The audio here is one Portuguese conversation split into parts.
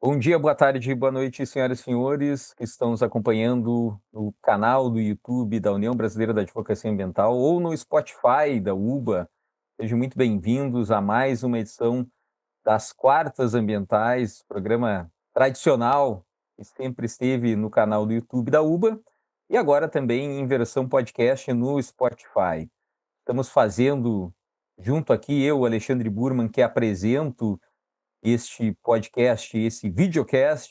Bom dia, boa tarde, boa noite, senhoras e senhores que estão nos acompanhando no canal do YouTube da União Brasileira da Advocacia Ambiental ou no Spotify da UBA. Sejam muito bem-vindos a mais uma edição das Quartas Ambientais, programa tradicional que sempre esteve no canal do YouTube da UBA e agora também em versão podcast no Spotify. Estamos fazendo, junto aqui, eu, Alexandre Burman, que apresento este podcast, esse videocast,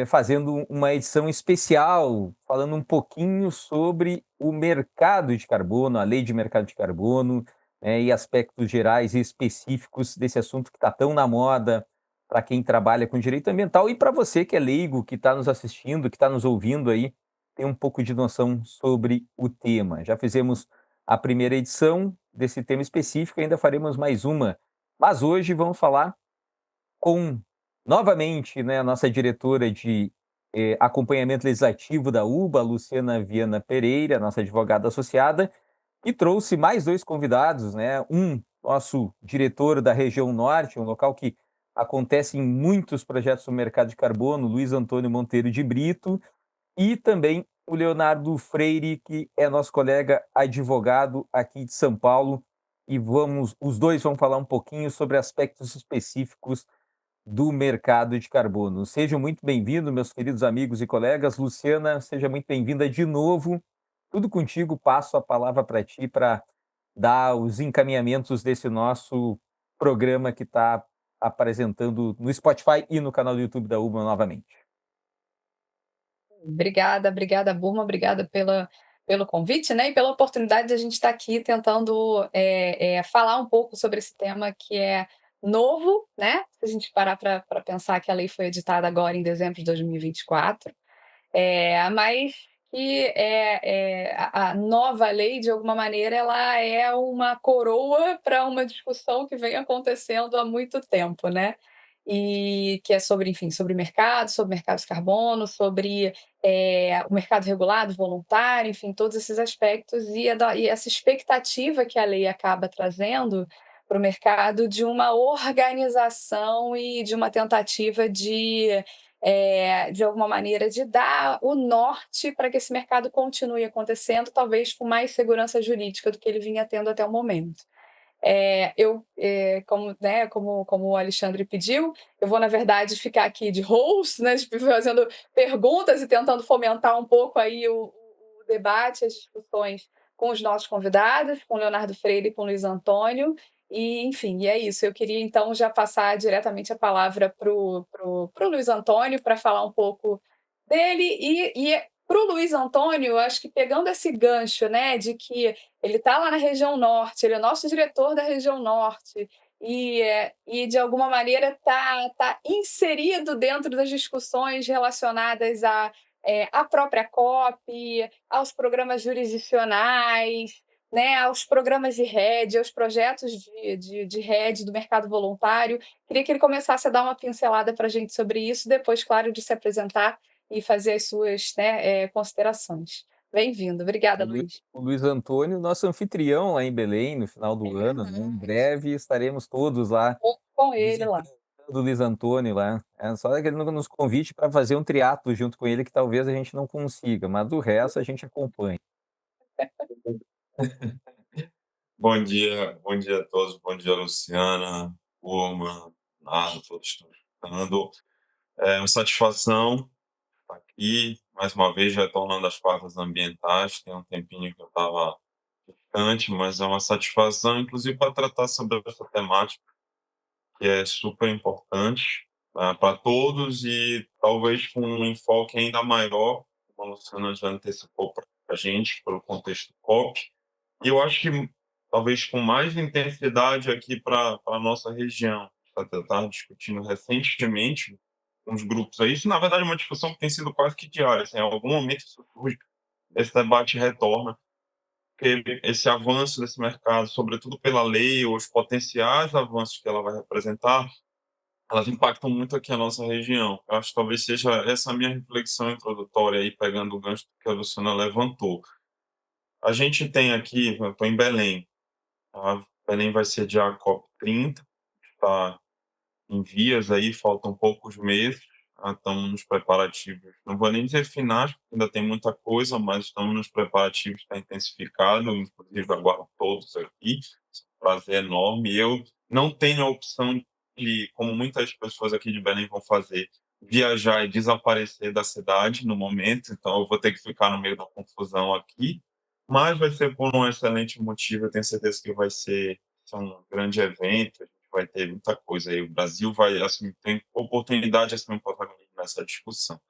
fazendo uma edição especial, falando um pouquinho sobre o mercado de carbono, a lei de mercado de carbono, e aspectos gerais e específicos desse assunto que está tão na moda para quem trabalha com direito ambiental e para você que é leigo, que está nos assistindo, que está nos ouvindo aí, tem um pouco de noção sobre o tema. Já fizemos a primeira edição desse tema específico, ainda faremos mais uma, mas hoje vamos falar com, novamente, né, a nossa diretora de acompanhamento legislativo da UBA, Luciana Viana Pereira, nossa advogada associada, e trouxe mais dois convidados, né? Um, nosso diretor da região norte, um local que acontecem muitos projetos no mercado de carbono, Luiz Antônio Monteiro de Brito, e também o Leonardo Freire, que é nosso colega advogado aqui de São Paulo, e os dois vão falar um pouquinho sobre aspectos específicos do mercado de carbono. Sejam muito bem-vindos, meus queridos amigos e colegas. Luciana, seja muito bem-vinda de novo. Tudo contigo, passo a palavra para ti para dar os encaminhamentos desse nosso programa que está apresentando no Spotify e no canal do YouTube da UBA novamente. Obrigada, Burma, obrigada pelo convite, né, e pela oportunidade de a gente estar aqui tentando falar um pouco sobre esse tema que é novo, né? Se a gente parar para pensar que a lei foi editada agora em dezembro de 2024, mas que a nova lei, de alguma maneira, ela é uma coroa para uma discussão que vem acontecendo há muito tempo, né? E que é sobre, enfim, sobre mercado de carbono, sobre o mercado regulado, voluntário, enfim, todos esses aspectos e essa expectativa que a lei acaba trazendo para o mercado de uma organização e de uma tentativa de alguma maneira, de dar o norte para que esse mercado continue acontecendo, talvez com mais segurança jurídica do que ele vinha tendo até o momento. Como o Alexandre pediu, eu vou, na verdade, ficar aqui de host, né, tipo, fazendo perguntas e tentando fomentar um pouco aí o debate, as discussões com os nossos convidados, com o Leonardo Freire e com o Luiz Antônio, e enfim, e é isso. Eu queria então já passar diretamente a palavra pro Luiz Antônio para falar um pouco dele e para o Luiz Antônio, eu acho que pegando esse gancho, né, de que ele está lá na região norte, ele é nosso diretor da região norte e de alguma maneira está inserido dentro das discussões relacionadas à própria COP, aos programas jurisdicionais, né, aos programas de rede, aos projetos de rede do mercado voluntário. Queria que ele começasse a dar uma pincelada para a gente sobre isso, depois, claro, de se apresentar e fazer as suas, né, considerações. Bem-vindo. Obrigada, Luiz. O Luiz Antônio, nosso anfitrião lá em Belém, no final É do ano, né? Em verdade. breve estaremos todos lá Com ele lá. visitando o Luiz Antônio lá. Só que ele não nos convite para fazer um triatlo junto com ele, que talvez a gente não consiga, mas do resto a gente acompanha. Bom dia a todos, bom dia, Luciana, Urma, Nada, todos que estão escutando. É uma satisfação estar aqui, mais uma vez, retornando às pautas ambientais. Tem um tempinho que eu estava distante, mas é uma satisfação, inclusive, para tratar sobre essa temática, que é super importante para todos e talvez com um enfoque ainda maior, como a Luciana já antecipou para a gente, pelo contexto COP. E eu acho que talvez com mais intensidade aqui para a nossa região. Está discutindo recentemente com os grupos aí. Isso, na verdade, é uma discussão que tem sido quase que diária. Assim, em algum momento isso surge, esse debate retorna, porque esse avanço desse mercado, sobretudo pela lei, ou os potenciais avanços que ela vai representar, elas impactam muito aqui a nossa região. Eu acho que talvez seja essa a minha reflexão introdutória aí, pegando o gancho que a Luciana levantou. A gente tem aqui, eu estou em Belém, a Belém vai sediar a COP30, está em vias aí, faltam poucos meses, estamos nos preparativos, não vou nem dizer finais, porque ainda tem muita coisa, mas estamos nos preparativos para intensificado, inclusive aguardo todos aqui, é um prazer enorme. Eu não tenho a opção de, como muitas pessoas aqui de Belém vão fazer, viajar e desaparecer da cidade no momento, então eu vou ter que ficar no meio da confusão aqui, mas vai ser por um excelente motivo, eu tenho certeza que ser um grande evento, a gente vai ter muita coisa aí, o Brasil vai, assim, tem oportunidade de assumir um protagonismo nessa discussão.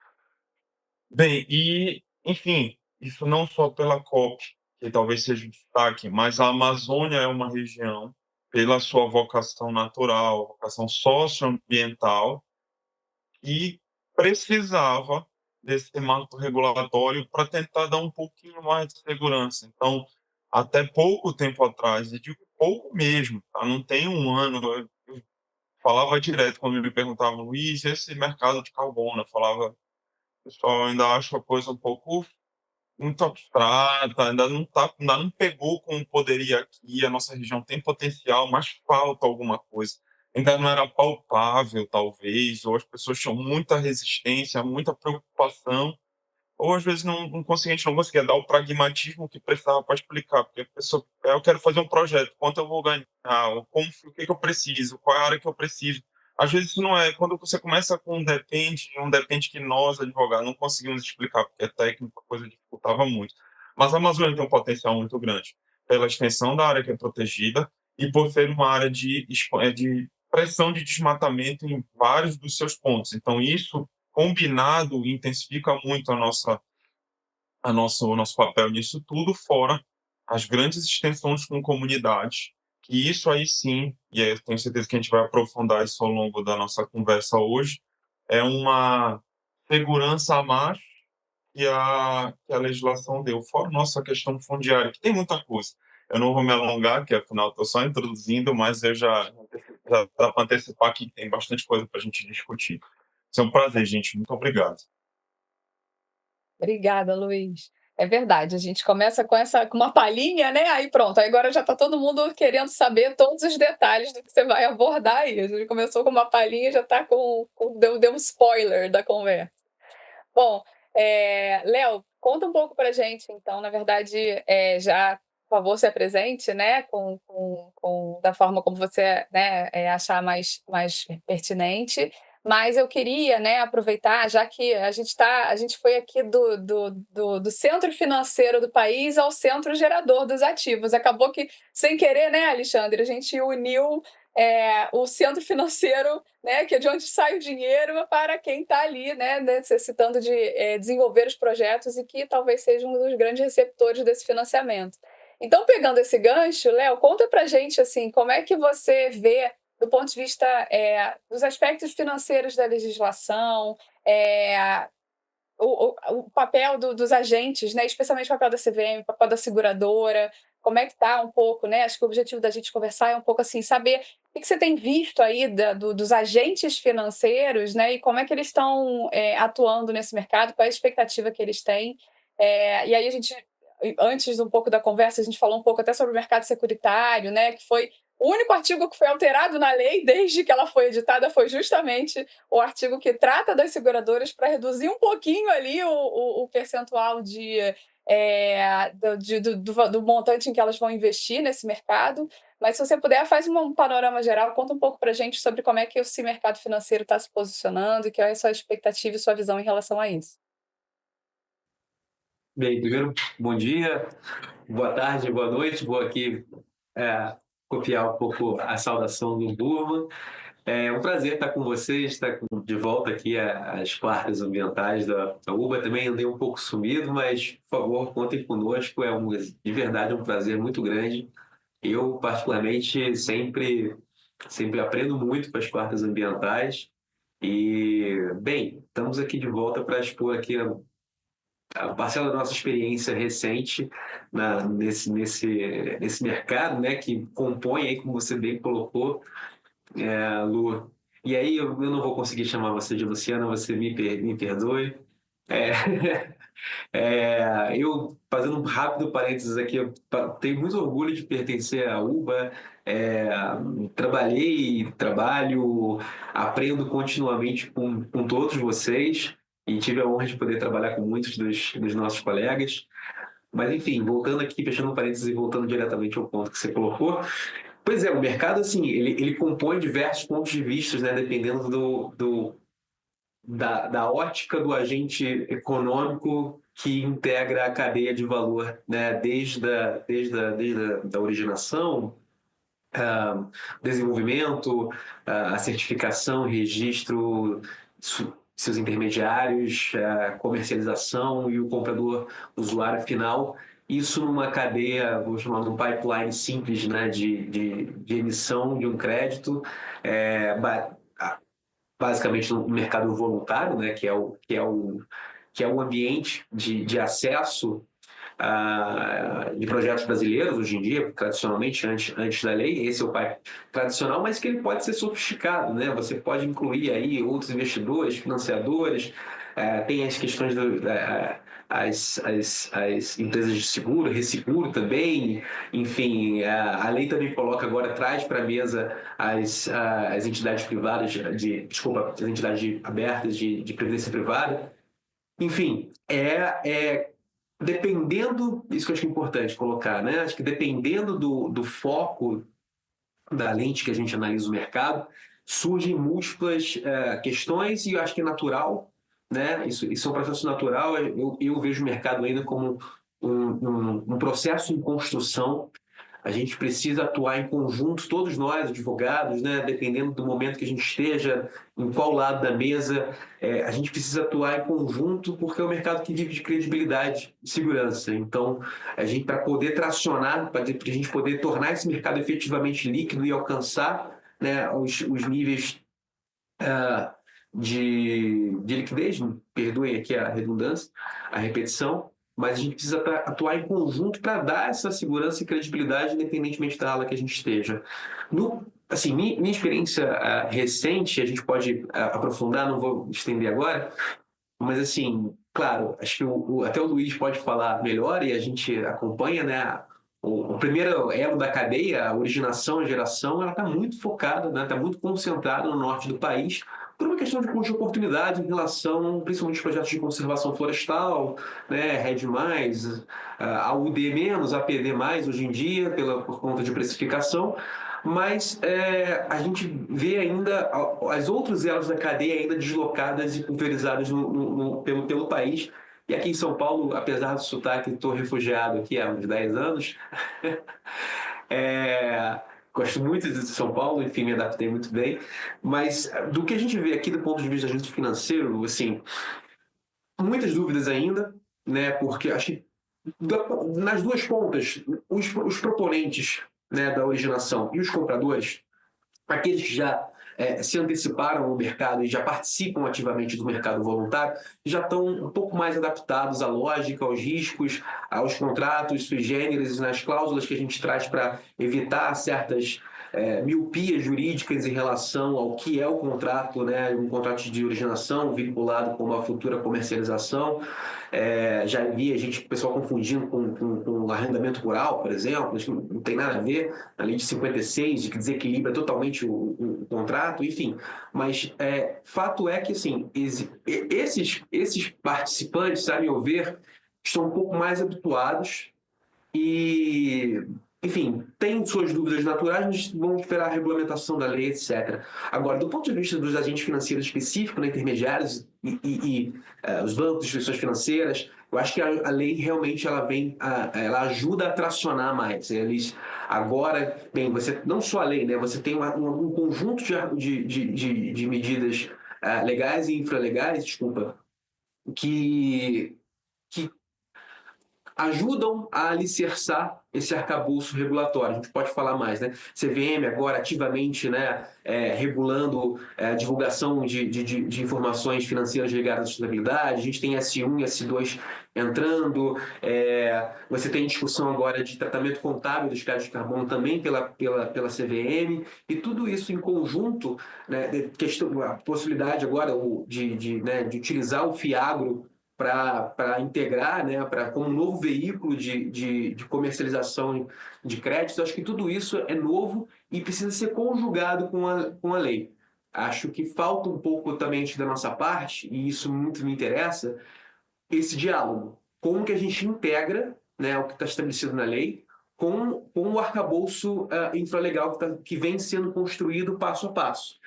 Bem, e, enfim, isso não só pela COP, que talvez seja o destaque, mas a Amazônia é uma região, pela sua vocação natural, vocação socioambiental, que precisava desse marco regulatório para tentar dar um pouquinho mais de segurança. Então, até pouco tempo atrás, e digo pouco mesmo, tá? Não tem um ano, eu falava direto quando me perguntavam, Luiz, esse mercado de carbono, eu falava, pessoal, eu ainda acho a coisa um pouco muito abstrata, ainda não pegou como poderia aqui, a nossa região tem potencial, mas falta alguma coisa. Ainda não era palpável, talvez, ou as pessoas tinham muita resistência, muita preocupação, ou às vezes a gente não conseguia dar o pragmatismo que precisava para explicar, porque a pessoa, eu quero fazer um projeto, quanto eu vou ganhar, ou como, o que que eu preciso, qual é a área que eu preciso. Às vezes isso não é, quando você começa com um depende que nós, advogados, não conseguimos explicar, porque é técnico, a coisa dificultava muito. Mas a Amazônia tem um potencial muito grande, pela extensão da área que é protegida e por ser uma área de pressão de desmatamento em vários dos seus pontos. Então, isso combinado intensifica muito o nosso papel nisso tudo, fora as grandes extensões com comunidades, que isso aí sim, e eu tenho certeza que a gente vai aprofundar isso ao longo da nossa conversa hoje, é uma segurança a mais que a legislação deu, fora a nossa questão fundiária, que tem muita coisa. Eu não vou me alongar, que afinal estou só introduzindo, mas já dá para antecipar que tem bastante coisa para a gente discutir. Isso é um prazer, gente. Muito obrigado. Obrigada, Luiz. É verdade, a gente começa com uma palhinha, né, aí pronto, aí agora já está todo mundo querendo saber todos os detalhes do que você vai abordar aí. A gente começou com uma palhinha, já está deu um spoiler da conversa. Bom, Léo, conta um pouco pra gente então, na verdade, já, por favor, se apresente, né, da forma como você, né, achar mais pertinente. Mas eu queria, né, aproveitar, já que a gente foi aqui do centro financeiro do país ao centro gerador dos ativos. Acabou que, sem querer, né, Alexandre, a gente uniu, o centro financeiro, né, que é de onde sai o dinheiro, para quem está ali, né, necessitando de desenvolver os projetos e que talvez seja um dos grandes receptores desse financiamento. Então, pegando esse gancho, Léo, conta para gente assim, como é que você vê, do ponto de vista dos aspectos financeiros da legislação, o papel dos agentes, né, especialmente o papel da CVM, o papel da seguradora, como é que está um pouco, né? Acho que o objetivo da gente conversar é um pouco assim, saber o que você tem visto aí dos agentes financeiros, né? E como é que eles estão atuando nesse mercado, qual é a expectativa que eles têm. E aí a gente, antes um pouco da conversa, a gente falou um pouco até sobre o mercado securitário, né? Que foi o único artigo que foi alterado na lei desde que ela foi editada foi justamente o artigo que trata das seguradoras para reduzir um pouquinho ali o percentual do montante em que elas vão investir nesse mercado. Mas se você puder, faz um panorama geral, conta um pouco para a gente sobre como é que esse mercado financeiro está se posicionando e qual é a sua expectativa e sua visão em relação a isso. Bem, primeiro, bom dia, boa tarde, boa noite. Vou aqui copiar um pouco a saudação do Burma. É um prazer estar com vocês, estar de volta aqui às quartas ambientais da UBA. Também andei um pouco sumido, mas, por favor, contem conosco. De verdade, um prazer muito grande. Eu, particularmente, sempre aprendo muito com as quartas ambientais. E, bem, estamos aqui de volta para expor aqui a parcela da nossa experiência recente nesse mercado, né, que compõe, aí, como você bem colocou, Lu. E aí eu não vou conseguir chamar você de Luciana, você me perdoe. É, eu, fazendo um rápido parênteses aqui, eu tenho muito orgulho de pertencer à UBA. É, trabalhei, trabalho, aprendo continuamente com todos vocês e tive a honra de poder trabalhar com muitos dos nossos colegas. Mas, enfim, voltando aqui, fechando um parênteses e voltando diretamente ao ponto que você colocou. Pois é, o mercado, assim, ele compõe diversos pontos de vista, né, dependendo da ótica do agente econômico que integra a cadeia de valor, né, desde a da originação, desenvolvimento, a certificação, registro, seus intermediários, a comercialização e o comprador, usuário final. Isso numa cadeia, vou chamar de um pipeline simples, né, de emissão de um crédito, basicamente no mercado voluntário, né, que é o ambiente de acesso de projetos brasileiros hoje em dia, tradicionalmente, antes da lei. Esse é o pipe tradicional, mas que ele pode ser sofisticado, né? Você pode incluir aí outros investidores, financiadores, tem as questões as empresas de seguro, resseguro também, enfim, a lei também coloca agora, traz para a mesa as entidades privadas, desculpa, as entidades abertas de previdência privada. Enfim, dependendo, isso que eu acho que é importante colocar, né? Acho que dependendo do foco da lente que a gente analisa o mercado, surgem múltiplas questões e eu acho que é natural, né? Isso é um processo natural. Eu vejo o mercado ainda como um processo em construção. A gente precisa atuar em conjunto, todos nós, advogados, né? Dependendo do momento que a gente esteja, em qual lado da mesa, a gente precisa atuar em conjunto porque é um mercado que vive de credibilidade e segurança. Então, a gente, para poder tracionar, para a gente poder tornar esse mercado efetivamente líquido e alcançar, né, os níveis de liquidez, perdoem aqui a redundância, a repetição, mas a gente precisa atuar em conjunto para dar essa segurança e credibilidade, independentemente da ala que a gente esteja. Assim, minha experiência recente, a gente pode aprofundar, não vou estender agora, mas assim, claro, acho que até o Luiz pode falar melhor e a gente acompanha, né? O primeiro elo da cadeia, a originação, a geração, ela está muito focada, né? Está muito concentrada no norte do país, por uma questão de custo de oportunidade em relação, principalmente, aos projetos de conservação florestal, né? RED+, a UD menos, a PD mais hoje em dia, por conta de precificação, mas a gente vê ainda as outros elos da cadeia ainda deslocadas e pulverizadas pelo país. E aqui em São Paulo, apesar do sotaque, estou refugiado aqui há uns 10 anos. Gosto muito de São Paulo, enfim, me adaptei muito bem. Mas do que a gente vê aqui do ponto de vista do agente financeiro, assim, muitas dúvidas ainda, né? Porque acho que nas duas pontas, os proponentes, né, da originação e os compradores, aqueles que já se anteciparam ao mercado e já participam ativamente do mercado voluntário, já estão um pouco mais adaptados à lógica, aos riscos, aos contratos sui generis, nas cláusulas que a gente traz para evitar certas miopias jurídicas em relação ao que é o contrato, né, um contrato de originação vinculado com uma futura comercialização. Já vi o pessoal confundindo com arrendamento rural, por exemplo, isso não tem nada a ver, a lei de 56, que desequilibra totalmente o contrato, enfim. Mas fato é que, assim, esses participantes, a meu ver, estão um pouco mais habituados e, enfim, têm suas dúvidas naturais, mas vão esperar a regulamentação da lei, etc. Agora, do ponto de vista dos agentes financeiros específicos, né, intermediários e os bancos, instituições financeiras, eu acho que a lei realmente ela ajuda a tracionar mais. Eles agora, bem, você não só a lei, né, você tem um conjunto de medidas legais e infralegais, desculpa, que ajudam a alicerçar esse arcabouço regulatório. A gente pode falar mais, né? CVM agora ativamente, né, regulando a divulgação de informações financeiras ligadas à sustentabilidade. A gente tem S1 e S2 entrando. Você tem discussão agora de tratamento contábil dos créditos de carbono também pela CVM. E tudo isso em conjunto, né, a possibilidade agora de utilizar o FIAGRO para integrar, né, como um novo veículo de comercialização de créditos. Acho que tudo isso é novo e precisa ser conjugado com a lei. Acho que falta um pouco também da nossa parte, e isso muito me interessa, esse diálogo. Como que a gente integra, né, o que está estabelecido na lei com o arcabouço infralegal que vem sendo construído passo a passo.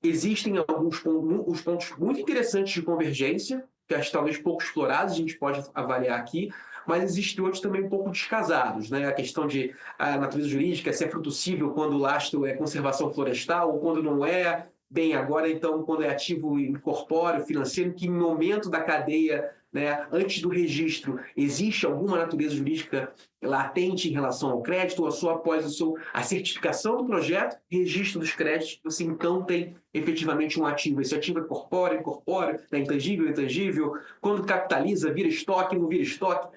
Existem alguns os pontos muito interessantes de convergência, que acho que talvez pouco explorados, a gente pode avaliar aqui, mas existem outros também um pouco descasados, né? A questão de a natureza jurídica, se é fruto cível quando o lastro é conservação florestal ou quando não é. Bem, agora então, quando é ativo incorpóreo, financeiro, que no momento da cadeia, né, antes do registro, existe alguma natureza jurídica latente em relação ao crédito, ou só após a certificação do projeto, registro dos créditos, você então tem efetivamente um ativo. Esse ativo é corpóreo, incorpóreo, né, intangível, intangível, quando capitaliza, vira estoque, não vira estoque,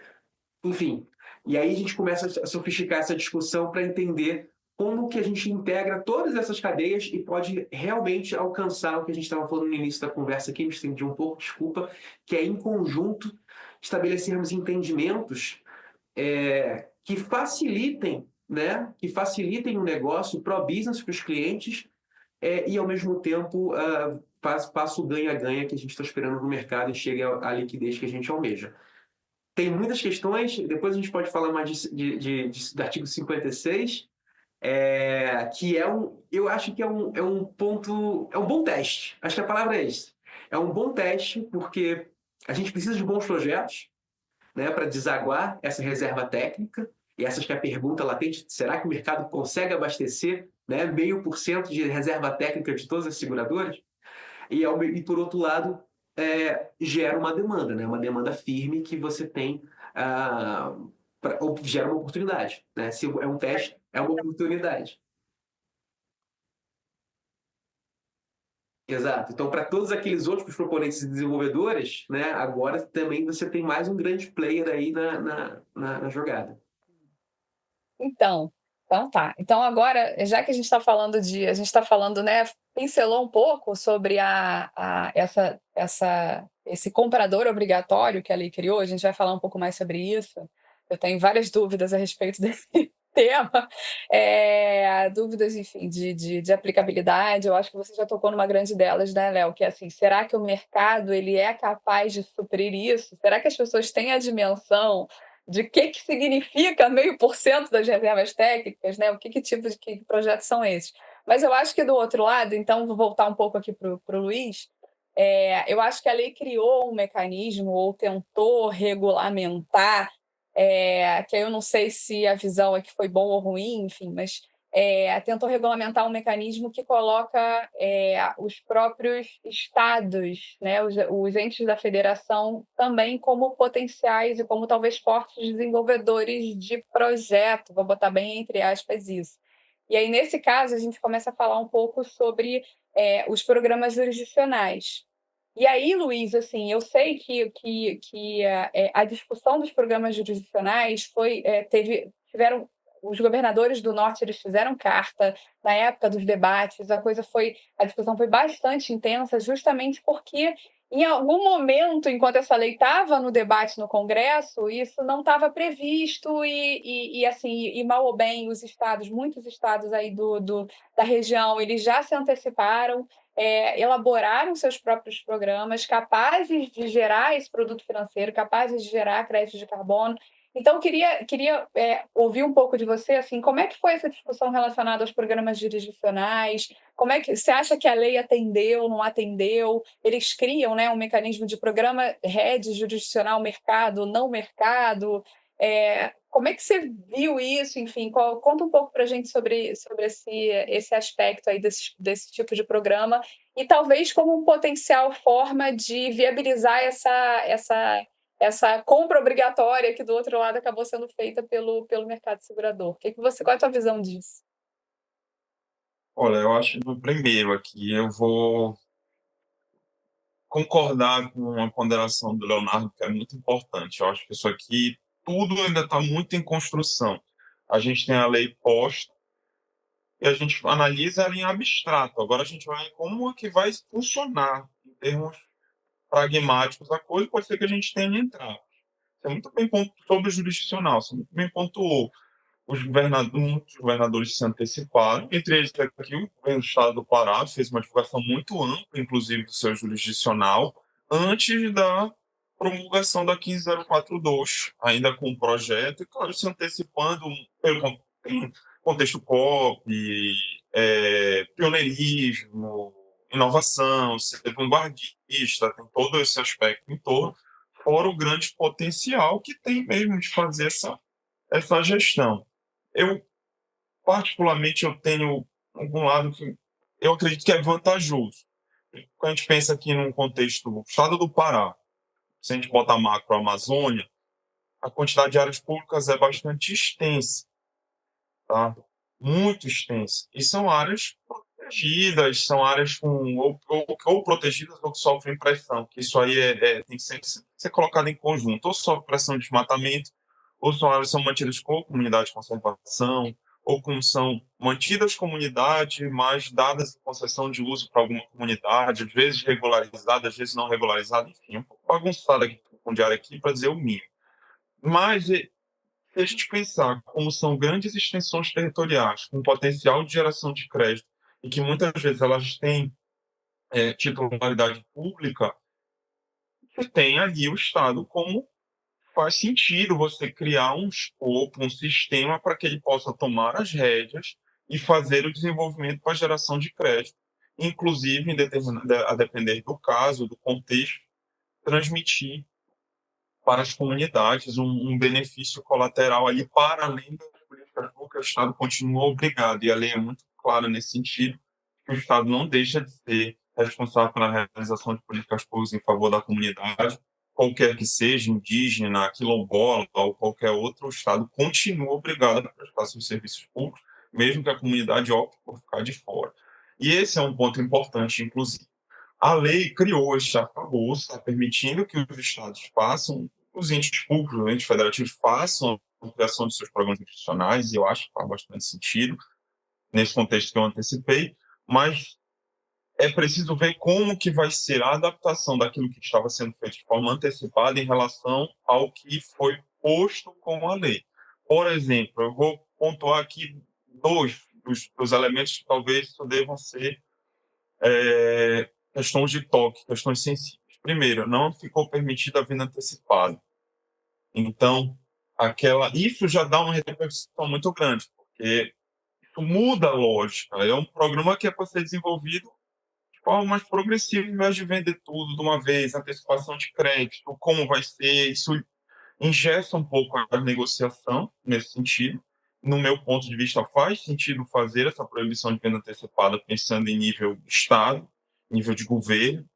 enfim. E aí a gente começa a sofisticar essa discussão para entender como que a gente integra todas essas cadeias e pode realmente alcançar o que a gente estava falando no início da conversa aqui, me estendi um pouco, desculpa, que é em conjunto estabelecermos entendimentos que facilitem, né, que facilitem o negócio pro-business para os clientes e, ao mesmo tempo, faça o ganha-ganha que a gente está esperando no mercado e chegue à liquidez que a gente almeja. Tem muitas questões, depois a gente pode falar mais do artigo 56, que eu acho que é um ponto, é um bom teste. Acho que a palavra é essa. É um bom teste porque a gente precisa de bons projetos, né, para desaguar essa reserva técnica, e essa que é a pergunta latente, será que o mercado consegue abastecer, né, 0,5% de reserva técnica de todas as seguradoras? E por outro lado, gera uma demanda, né, uma demanda firme que você tem, gera uma oportunidade. Né? Se é um teste, é uma oportunidade. Exato. Então, para todos aqueles outros proponentes e desenvolvedores, né, agora também você tem mais um grande player aí na jogada. Então tá. Então agora, já que a gente está falando né, pincelou um pouco sobre esse comprador obrigatório que a lei criou, a gente vai falar um pouco mais sobre isso. Eu tenho várias dúvidas a respeito desse tema, dúvidas, enfim, de aplicabilidade. Eu acho que você já tocou numa grande delas, né, Léo? Que é assim, será que o mercado ele é capaz de suprir isso? Será que as pessoas têm a dimensão de que significa 0,5% das reservas técnicas, né? Que tipo de projetos são esses? Mas eu acho que do outro lado, então vou voltar um pouco aqui para o Luiz, eu acho que a lei criou um mecanismo ou tentou regulamentar, que eu não sei se a visão é que foi bom ou ruim, enfim, mas tentou regulamentar um mecanismo que coloca os próprios estados, né, os entes da federação, também como potenciais e como talvez fortes desenvolvedores de projeto, vou botar bem entre aspas isso. E aí, nesse caso, a gente começa a falar um pouco sobre os programas jurisdicionais. E aí, Luiz, assim, eu sei que a discussão dos programas jurisdicionais tiveram os governadores do Norte, eles fizeram carta na época dos debates, a discussão foi bastante intensa, justamente porque em algum momento, enquanto essa lei estava no debate no Congresso, isso não estava previsto e mal ou bem muitos estados aí da região, eles já se anteciparam, elaboraram seus próprios programas capazes de gerar esse produto financeiro, capazes de gerar crédito de carbono. Então, queria ouvir um pouco de você, assim, como é que foi essa discussão relacionada aos programas jurisdicionais? Como é que você acha que a lei atendeu, não atendeu? Eles criam, né, um mecanismo de programa rede jurisdicional mercado, não mercado. Como é que você viu isso? Enfim, conta um pouco para a gente sobre esse aspecto aí desse tipo de programa e talvez como uma potencial forma de viabilizar essa compra obrigatória que do outro lado acabou sendo feita pelo mercado segurador. Qual é a tua visão disso? Olha, eu acho que no primeiro aqui eu vou concordar com uma ponderação do Leonardo, que é muito importante. Eu acho que isso aqui, tudo ainda está muito em construção. A gente tem a lei posta e a gente analisa ela em abstrato. Agora a gente vai como é que vai funcionar em termos pragmáticos da coisa, pode ser que a gente tenha entrado. Você muito bem sobre o jurisdicional, você muito bem pontuou. Muitos governadores se anteciparam, entre eles aqui o governo do estado do Pará fez uma divulgação muito ampla, inclusive do seu jurisdicional, antes da promulgação da 15042, ainda com o projeto, e claro, se antecipando pelo contexto COP, pioneirismo, inovação, ser vanguardista, tem todo esse aspecto em torno, fora o grande potencial que tem mesmo de fazer essa gestão. Eu, particularmente, eu tenho algum lado que eu acredito que é vantajoso. Quando a gente pensa aqui num contexto do estado do Pará, se a gente bota macro Amazônia, a quantidade de áreas públicas é bastante extensa, tá? Muito extensa. E são áreas protegidas, são áreas ou protegidas ou que sofrem pressão, que isso aí tem que sempre ser colocado em conjunto. Ou sofre pressão de desmatamento, ou são áreas que são mantidas com comunidade de conservação, ou como são mantidas comunidades, mas dadas em concessão de uso para alguma comunidade, às vezes regularizada, às vezes não regularizada, enfim, um pouco bagunçada aqui com diário aqui para dizer o mínimo. Mas se a gente pensar como são grandes extensões territoriais, com potencial de geração de crédito, e que muitas vezes elas têm titularidade pública, você tem ali o Estado como faz sentido você criar um escopo, um sistema para que ele possa tomar as rédeas e fazer o desenvolvimento para a geração de crédito, inclusive, a depender do caso, do contexto, transmitir para as comunidades um benefício colateral ali para além das políticas públicas. O Estado continua obrigado, e a lei é muito clara nesse sentido, que o Estado não deixa de ser responsável pela realização de políticas públicas em favor da comunidade, qualquer que seja, indígena, quilombola ou qualquer outro, o Estado continua obrigado a prestar seus serviços públicos, mesmo que a comunidade opte por ficar de fora. E esse é um ponto importante, inclusive. A lei criou este arcabouço, está permitindo que os estados façam, os entes públicos, os entes federativos façam a ampliação de seus programas institucionais, e eu acho que faz bastante sentido, nesse contexto que eu antecipei, mas é preciso ver como que vai ser a adaptação daquilo que estava sendo feito de forma antecipada em relação ao que foi posto com a lei. Por exemplo, eu vou pontuar aqui dois dos elementos que talvez devam ser questões de toque, questões sensíveis. Primeiro, não ficou permitida a venda antecipada. Então, isso já dá uma repercussão muito grande, porque isso muda a lógica. É um programa que é para ser desenvolvido de forma mais progressiva, em vez de vender tudo de uma vez, antecipação de crédito, como vai ser, isso engessa um pouco a negociação nesse sentido. No meu ponto de vista, faz sentido fazer essa proibição de venda antecipada pensando em nível Estado, nível de governo,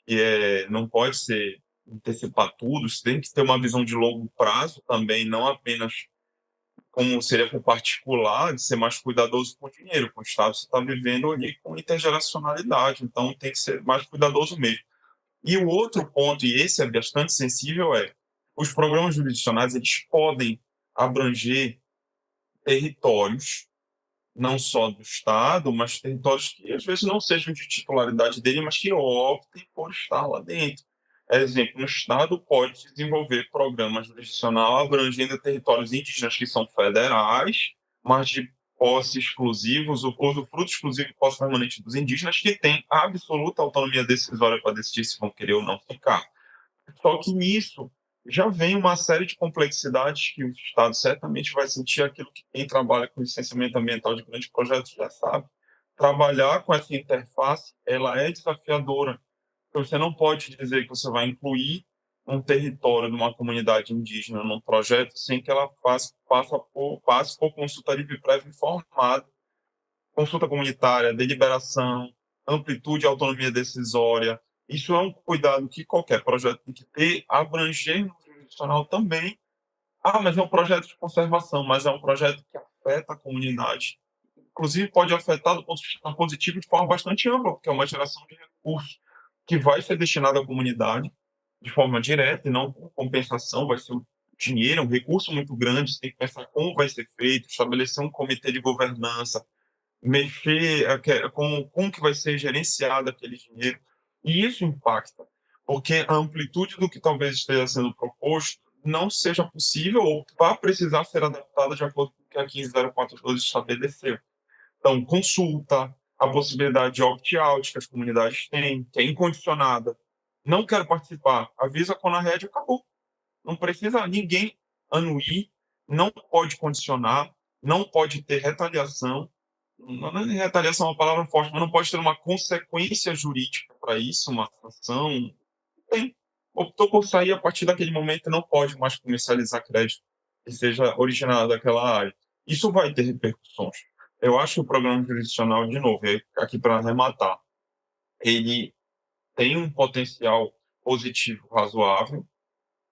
e não pode ser antecipar tudo, você tem que ter uma visão de longo prazo também, não apenas como seria com o particular, de ser mais cuidadoso com o dinheiro. Com o Estado, você está vivendo ali com intergeracionalidade, então tem que ser mais cuidadoso mesmo. E o outro ponto, e esse é bastante sensível, os programas jurisdicionais eles podem abranger territórios, não só do Estado, mas territórios que às vezes não sejam de titularidade dele, mas que optem por estar lá dentro. Exemplo, o Estado pode desenvolver programas jurisdicionais abrangendo territórios indígenas que são federais, mas de posse exclusivos, o usufruto exclusivo de posse permanente dos indígenas, que têm absoluta autonomia decisória para decidir se vão querer ou não ficar. Só que nisso já vem uma série de complexidades que o Estado certamente vai sentir, aquilo que quem trabalha com licenciamento ambiental de grandes projetos já sabe. Trabalhar com essa interface, ela é desafiadora. Você não pode dizer que você vai incluir um território de uma comunidade indígena num projeto sem que ela passe por consulta livre prévia informada, consulta comunitária, deliberação, amplitude e autonomia decisória. Isso é um cuidado que qualquer projeto tem que ter, abranger no jurisdicional também. Mas é um projeto de conservação, mas é um projeto que afeta a comunidade. Inclusive, pode afetar do ponto de vista positivo de forma bastante ampla, porque é uma geração de recursos que vai ser destinada à comunidade de forma direta e não com compensação, vai ser um dinheiro, um recurso muito grande, você tem que pensar como vai ser feito, estabelecer um comitê de governança, mexer com como que vai ser gerenciado aquele dinheiro. E isso impacta, porque a amplitude do que talvez esteja sendo proposto não seja possível ou vá precisar ser adaptada de acordo com o que a 15042 estabeleceu. Então, consulta, a possibilidade de opt-out que as comunidades têm, que é incondicionada. Não quero participar, avisa quando a rede acabou. Não precisa ninguém anuir, não pode condicionar, não pode ter retaliação. Não é retaliação é uma palavra forte, mas não pode ter uma consequência jurídica para isso, uma sanção. Tem. Optou por sair, a partir daquele momento não pode mais comercializar crédito que seja originado daquela área. Isso vai ter repercussões. Eu acho que o programa jurisdicional, de novo, aqui para arrematar, ele tem um potencial positivo razoável,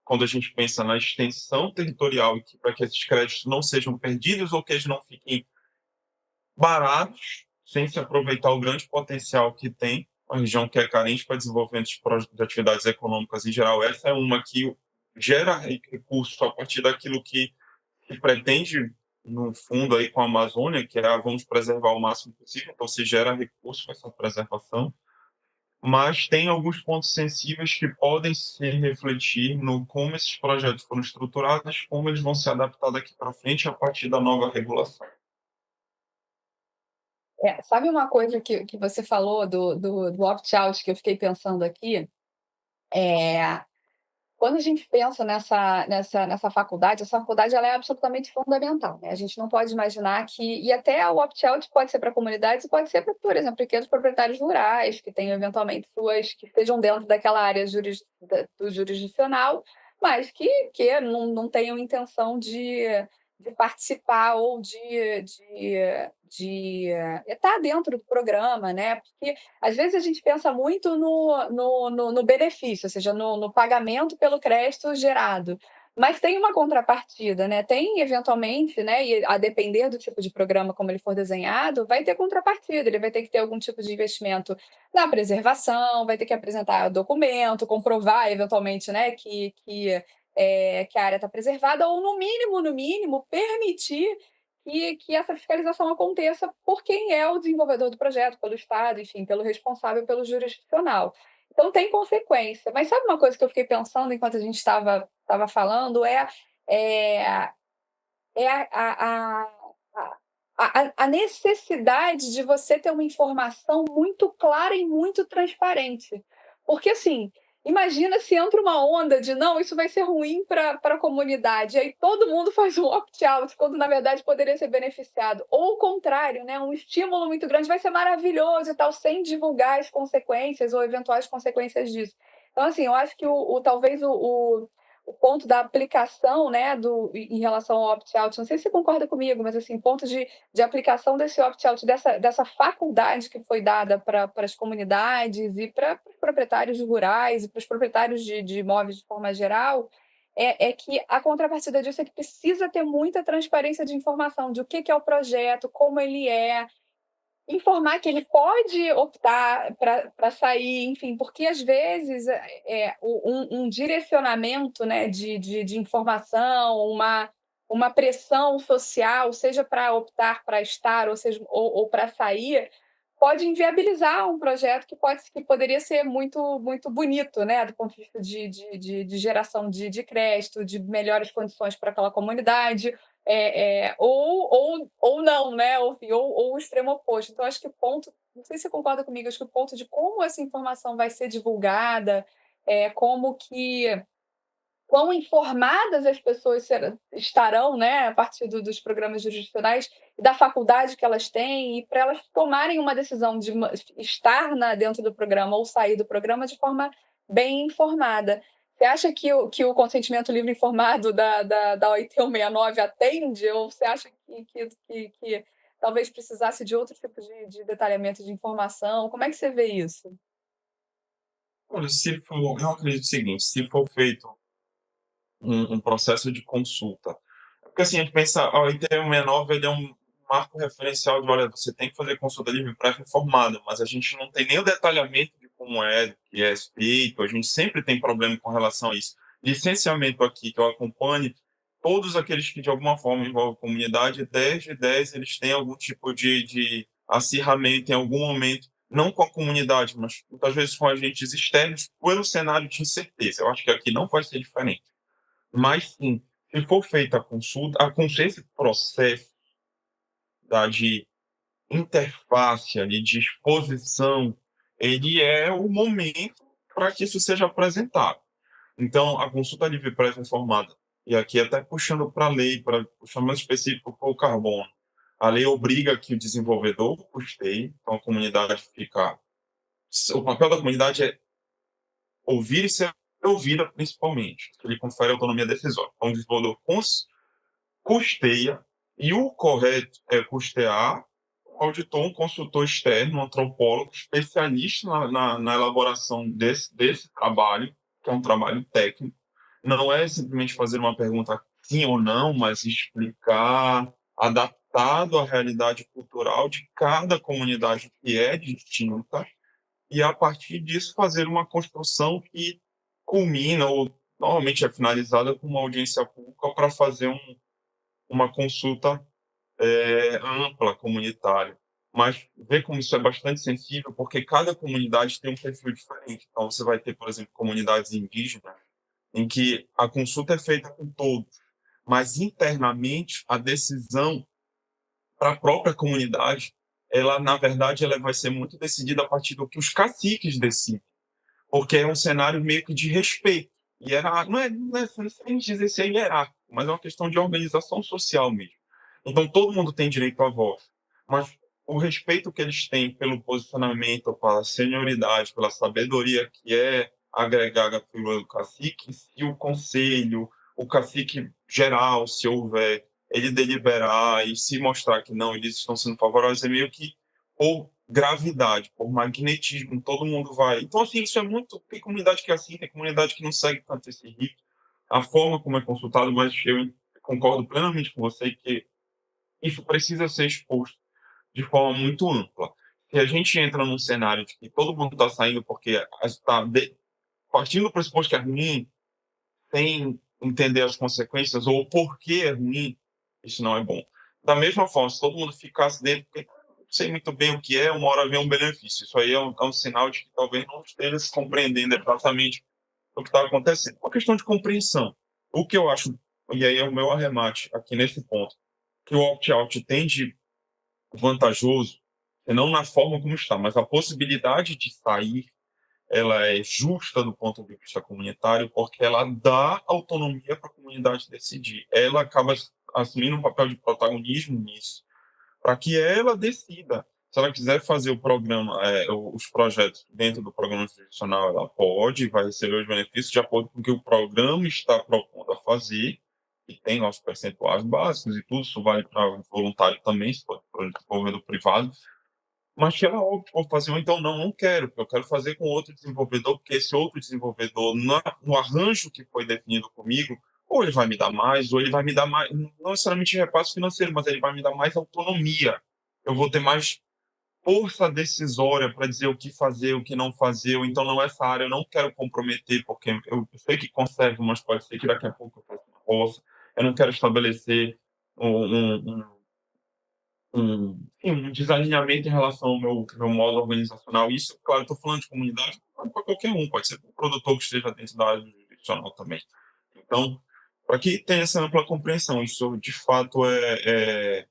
quando a gente pensa na extensão territorial e para que esses créditos não sejam perdidos ou que eles não fiquem baratos, sem se aproveitar o grande potencial que tem uma região que é carente para desenvolvimento de atividades econômicas em geral. Essa é uma que gera recurso a partir daquilo que se pretende, no fundo, aí com a Amazônia, que é vamos preservar o máximo possível, então se gera recurso com essa preservação, mas tem alguns pontos sensíveis que podem se refletir no como esses projetos foram estruturados, como eles vão se adaptar daqui para frente a partir da nova regulação. Sabe uma coisa que você falou do opt-out que eu fiquei pensando aqui? Quando a gente pensa nessa faculdade, essa faculdade ela é absolutamente fundamental, né? A gente não pode imaginar que... E até o opt-out pode ser para comunidades e pode ser para, por exemplo, pequenos proprietários rurais, que tenham eventualmente que estejam dentro daquela área do jurisdicional, mas que não tenham intenção de participar ou de estar dentro do programa, né? Porque às vezes a gente pensa muito no benefício, ou seja, no pagamento pelo crédito gerado, mas tem uma contrapartida, né? Tem eventualmente, né? E a depender do tipo de programa como ele for desenhado, vai ter contrapartida. Ele vai ter que ter algum tipo de investimento na preservação, vai ter que apresentar documento, comprovar eventualmente, né? Que a área está preservada, ou no mínimo, permitir que essa fiscalização aconteça por quem é o desenvolvedor do projeto, pelo Estado, enfim, pelo responsável pelo jurisdicional. Então, tem consequência. Mas sabe uma coisa que eu fiquei pensando enquanto a gente estava falando? É a necessidade de você ter uma informação muito clara e muito transparente. Porque, assim, imagina se entra uma onda de não, isso vai ser ruim para a comunidade, e aí todo mundo faz um opt-out, quando na verdade poderia ser beneficiado. Ou o contrário, né? Um estímulo muito grande, vai ser maravilhoso e tal, sem divulgar as consequências ou eventuais consequências disso. Então, assim, eu acho que talvez o ponto da aplicação, né, em relação ao opt-out, não sei se você concorda comigo, mas assim, ponto de aplicação desse opt-out, dessa faculdade que foi dada para as comunidades e para os proprietários rurais e para os proprietários de imóveis de forma geral, é que a contrapartida disso é que precisa ter muita transparência de informação de o que é o projeto, como ele é, informar que ele pode optar para sair, enfim, porque às vezes um direcionamento, né, de informação, uma pressão social, seja para optar para estar, ou seja, ou para sair, pode inviabilizar um projeto que poderia ser muito, muito bonito, né, do ponto de vista de geração de crédito, de melhores condições para aquela comunidade, ou não, né? Ou o extremo oposto. Então, acho que o ponto, não sei se você concorda comigo, acho que o ponto de como essa informação vai ser divulgada, quão informadas as pessoas estarão, né, a partir dos programas jurisdicionais e da faculdade que elas têm, e para elas tomarem uma decisão de estar dentro do programa ou sair do programa de forma bem informada. Você acha que o consentimento livre informado da OIT 169 atende, ou você acha que talvez precisasse de outro tipo de detalhamento de informação? Como é que você vê isso? Olha, eu acredito o seguinte, se for feito um processo de consulta. Porque assim, a gente pensa, a OIT 169 ele é um marco referencial de, olha, você tem que fazer consulta livre pré-informada, mas a gente não tem nem o detalhamento de como é, que é feito, a gente sempre tem problema com relação a isso. Licenciamento aqui, que eu acompanhe, todos aqueles que de alguma forma envolvem a comunidade, 10 de 10, eles têm algum tipo de acirramento em algum momento, não com a comunidade, mas muitas vezes com agentes externos, pelo cenário de incerteza. Eu acho que aqui não vai ser diferente. Mas sim, se for feita a consulta, esse processo de interface ali, de exposição, ele é o momento para que isso seja apresentado. Então, a consulta livre prévia informada, e aqui até puxando para a lei, para puxar mais específico para o carbono, a lei obriga que o desenvolvedor custeie, então a comunidade fica... O papel da comunidade é ouvir e ser ouvida, principalmente. Ele confere autonomia decisória. Então, o desenvolvedor custeia, e o correto é custear um auditor, um consultor externo, um antropólogo, especialista na elaboração desse trabalho, que é um trabalho técnico. Não é simplesmente fazer uma pergunta sim ou não, mas explicar, adaptado à realidade cultural de cada comunidade que é distinta, e a partir disso fazer uma construção que culmina, ou normalmente é finalizada com uma audiência pública para fazer uma consulta ampla, comunitária. Mas ver como isso é bastante sensível, porque cada comunidade tem um perfil diferente. Então, você vai ter, por exemplo, comunidades indígenas, em que a consulta é feita com todos, mas internamente a decisão para a própria comunidade, ela, na verdade, ela vai ser muito decidida a partir do que os caciques decidem, porque é um cenário meio que de respeito. Não é sem dizer se é hierárquico, mas é uma questão de organização social mesmo. Então, todo mundo tem direito à voz, mas o respeito que eles têm pelo posicionamento, pela senioridade, pela sabedoria que é agregada pelo cacique, se o conselho, o cacique geral, se houver, ele deliberar e se mostrar que não, eles estão sendo favoráveis, é meio que por gravidade, por magnetismo, todo mundo vai. Então, assim, isso é muito. Tem comunidade que é assim, tem comunidade que não segue tanto esse ritmo, a forma como é consultado, mas eu concordo plenamente com você que isso precisa ser exposto de forma muito ampla. Se a gente entra num cenário de que todo mundo está saindo porque está partindo do pressuposto que é ruim, sem entender as consequências ou o porquê é ruim, isso não é bom. Da mesma forma, se todo mundo ficasse dentro, porque não sei muito bem o que é, uma hora vem um benefício. Isso aí é um sinal de que talvez não esteja se compreendendo exatamente o que está acontecendo. Uma questão de compreensão. O que eu acho, e aí é o meu arremate aqui nesse ponto, que o opt-out tem de vantajoso, e não na forma como está, mas a possibilidade de sair, ela é justa do ponto de vista comunitário, porque ela dá autonomia para a comunidade decidir. Ela acaba assumindo um papel de protagonismo nisso, para que ela decida. Se ela quiser fazer o programa, os projetos dentro do programa institucional, ela pode, vai receber os benefícios de acordo com o que o programa está propondo a fazer, e tem nossos percentuais básicos e tudo, isso vale para voluntário também, se for para o desenvolvedor privado, mas que ela opte por fazer, ou então não quero, porque eu quero fazer com outro desenvolvedor, porque esse outro desenvolvedor, no arranjo que foi definido comigo, ou ele vai me dar mais, ou ele vai me dar mais, não necessariamente repasse financeiro, mas ele vai me dar mais autonomia. Eu vou ter mais força decisória para dizer o que fazer, o que não fazer, ou então não, essa área eu não quero comprometer, porque eu sei que consegue, mas pode ser que daqui a pouco eu faça uma roça. Eu não quero estabelecer um desalinhamento em relação ao meu modo organizacional. Isso, claro, estou falando de comunidade, para qualquer um, pode ser para um produtor que esteja dentro da área jurisdicional também. Então, para que tenha essa ampla compreensão, isso de fato é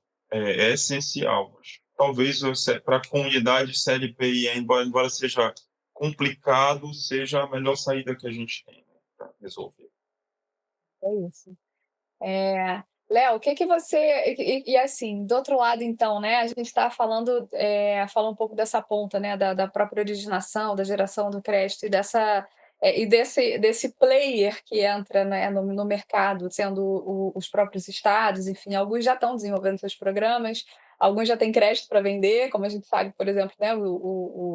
essencial. Mas talvez para a comunidade CLPI, embora seja complicado, seja a melhor saída que a gente tem, né, para resolver. É isso. Léo, o que que você assim, do outro lado então, né, a gente está falando, fala um pouco dessa ponta, né, da própria originação, da geração do crédito e desse player que entra, né, no mercado, sendo os próprios estados, enfim, alguns já estão desenvolvendo seus programas, alguns já têm crédito para vender, como a gente sabe, por exemplo, né,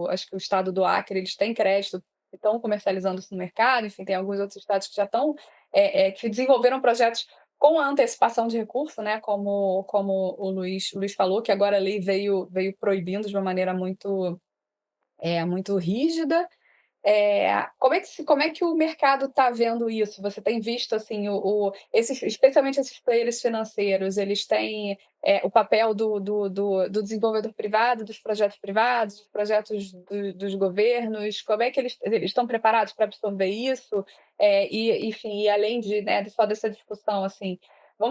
acho que o estado do Acre, eles têm crédito, estão comercializando isso no mercado, enfim, tem alguns outros estados que já estão, que desenvolveram projetos com a antecipação de recurso, né, como o Luiz falou, que agora a lei veio proibindo de uma maneira muito rígida. Como é que o mercado está vendo isso? Você tem visto, assim, especialmente esses players financeiros, eles têm o papel do desenvolvedor privado, dos projetos privados, dos projetos dos governos? Como é que eles estão preparados para absorver isso? Enfim, e além só dessa discussão, assim,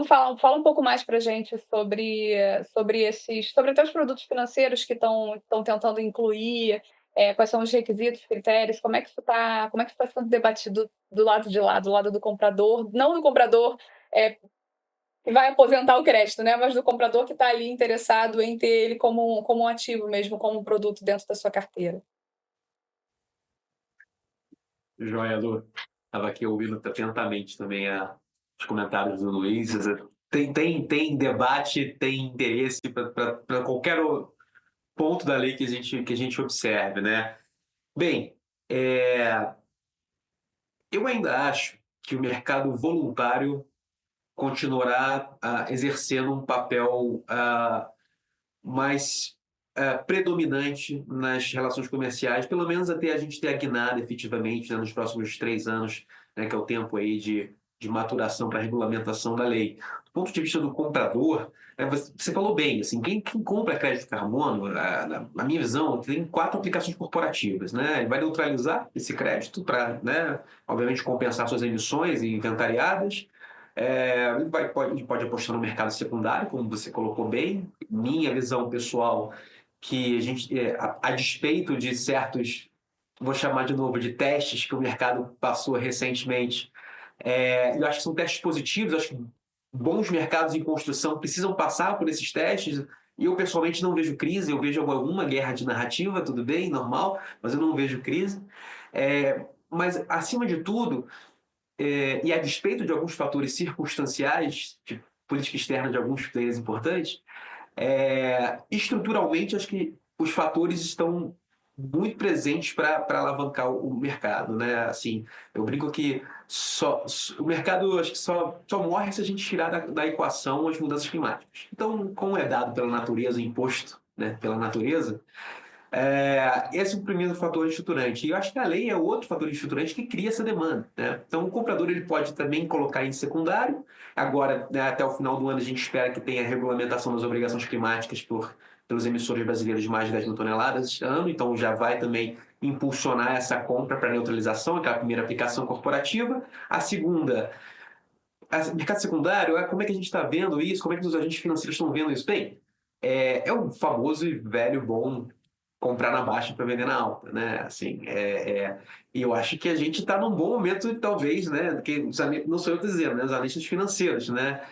fala um pouco mais para a gente sobre até os produtos financeiros que estão tentando incluir, quais são os requisitos, critérios, como é que isso está sendo debatido do lado de lá, do lado do comprador, não do comprador que vai aposentar o crédito, né, mas do comprador que está ali interessado em ter ele como um ativo mesmo, como um produto dentro da sua carteira. Joia, Lu. Estava aqui ouvindo atentamente também os comentários do Luiz. Tem debate, tem interesse para qualquer ponto da lei que a gente observe, né? Bem, eu ainda acho que o mercado voluntário continuará exercendo um papel mais predominante nas relações comerciais, pelo menos até a gente ter a guinada efetivamente, né, nos próximos 3 anos, né, que é o tempo aí de maturação para a regulamentação da lei. Do ponto de vista do comprador, né, você falou bem, assim, quem compra crédito carbono, na minha visão, tem 4 aplicações corporativas. Né? Ele vai neutralizar esse crédito para, né, obviamente, compensar suas emissões inventariadas. Ele pode apostar no mercado secundário, como você colocou bem. Minha visão pessoal, que a gente, a despeito de certos, vou chamar de novo de testes que o mercado passou recentemente, eu acho que são testes positivos. Eu acho que bons mercados em construção precisam passar por esses testes. E eu, pessoalmente, não vejo crise. Eu vejo alguma guerra de narrativa, tudo bem, normal, mas eu não vejo crise. Mas, acima de tudo, e a despeito de alguns fatores circunstanciais, de política externa de alguns players importantes, estruturalmente, acho que os fatores estão muito presentes para alavancar o mercado, né? Assim, eu brinco que o mercado acho que só morre se a gente tirar da equação as mudanças climáticas. Então, como é dado pela natureza, imposto, né, pela natureza, esse é o primeiro fator estruturante. E eu acho que a lei é outro fator estruturante que cria essa demanda. Né? Então, o comprador ele pode também colocar em secundário. Agora, né, até o final do ano, a gente espera que tenha a regulamentação das obrigações climáticas pelos emissores brasileiros de mais de 10 mil toneladas este ano. Então, já vai também impulsionar essa compra para neutralização, aquela primeira aplicação corporativa. A segunda, mercado secundário, como é que a gente está vendo isso? Como é que os agentes financeiros estão vendo isso? Bem, é o famoso e velho bom comprar na baixa para vender na alta, né? Assim, e eu acho que a gente está num bom momento, talvez, né? Que não sou eu que estou dizendo, né? Os analistas financeiros, né?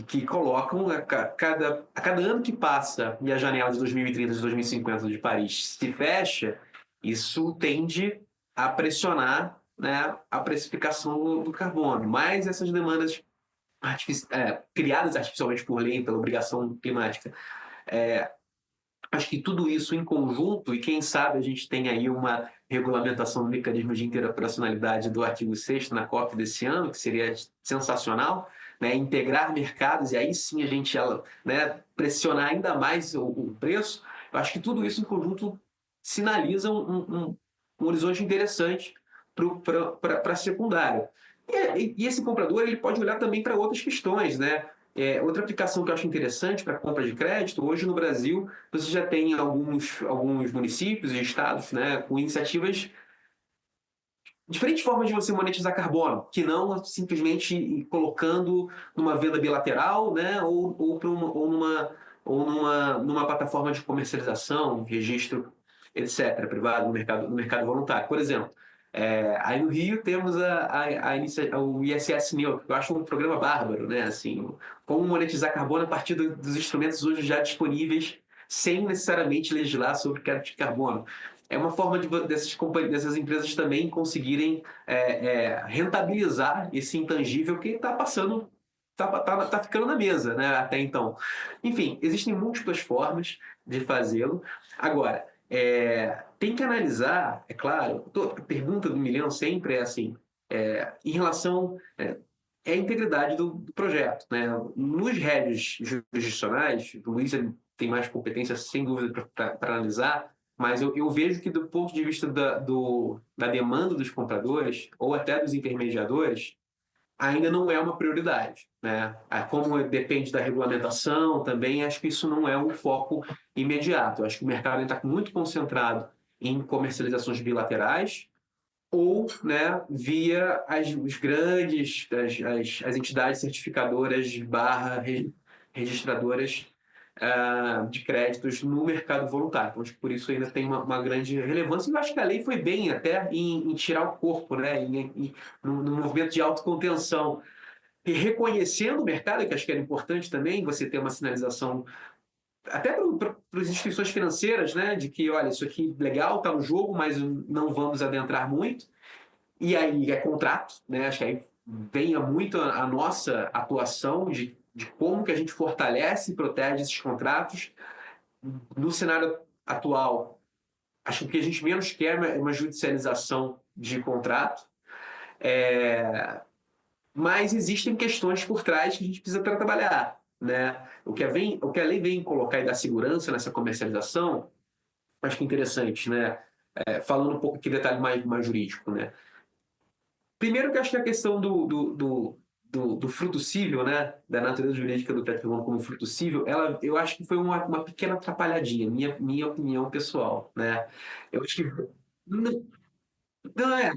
Que colocam a cada ano que passa e a janela de 2030 de 2050 de Paris se fecha, isso tende a pressionar, né, a precificação do carbono. Mas essas demandas criadas artificialmente por lei, pela obrigação climática, acho que tudo isso em conjunto, e quem sabe a gente tem aí uma regulamentação do mecanismo de interoperacionalidade do artigo 6º na COP desse ano, que seria sensacional, né? Integrar mercados, e aí sim a gente, né, pressionar ainda mais o preço. Eu acho que tudo isso em conjunto sinaliza um horizonte interessante para a secundária. E esse comprador ele pode olhar também para outras questões, né? Outra aplicação que eu acho interessante para compra de crédito, hoje no Brasil, você já tem alguns municípios e estados, né, com iniciativas, diferentes formas de você monetizar carbono, que não simplesmente ir colocando numa venda bilateral, né, ou numa plataforma de comercialização, registro, etc., privado, no mercado voluntário. Por exemplo, aí no Rio temos o ISS Neutro, que eu acho um programa bárbaro, né? Assim, como monetizar carbono a partir dos instrumentos hoje já disponíveis, sem necessariamente legislar sobre crédito de carbono. É uma forma dessas empresas também conseguirem rentabilizar esse intangível que está passando, está ficando na mesa, né, até então. Enfim, existem múltiplas formas de fazê-lo. Agora, tem que analisar, é claro, a pergunta do milhão sempre é assim, em relação à integridade do projeto. Né? Nos rédios jurisdicionais, o Luiz tem mais competência, sem dúvida, para analisar, mas eu vejo que do ponto de vista da demanda dos compradores ou até dos intermediadores, ainda não é uma prioridade, né? Como depende da regulamentação também, acho que isso não é um foco imediato. Eu acho que o mercado está muito concentrado em comercializações bilaterais ou, né, via os grandes, as entidades certificadoras barra registradoras de créditos no mercado voluntário. Então, acho que por isso ainda tem uma grande relevância. E eu acho que a lei foi bem até em tirar o corpo, né, no movimento de autocontenção. E reconhecendo o mercado, que acho que era importante também, você ter uma sinalização até para as instituições financeiras, né, de que, olha, isso aqui legal, está no jogo, mas não vamos adentrar muito. E aí é contrato, né? Acho que aí venha muito a nossa atuação de como que a gente fortalece e protege esses contratos. No cenário atual, acho que o que a gente menos quer é uma judicialização de contrato, mas existem questões por trás que a gente precisa trabalhar, né? O que a lei vem colocar e dar segurança nessa comercialização, acho que é interessante, né? Falando um pouco aqui detalhe mais jurídico, né? Primeiro que eu acho que a questão do fruto cível, né, da natureza jurídica do crédito urbano como fruto cível, eu acho que foi uma pequena atrapalhadinha, minha opinião pessoal, né? Eu acho que não, não é.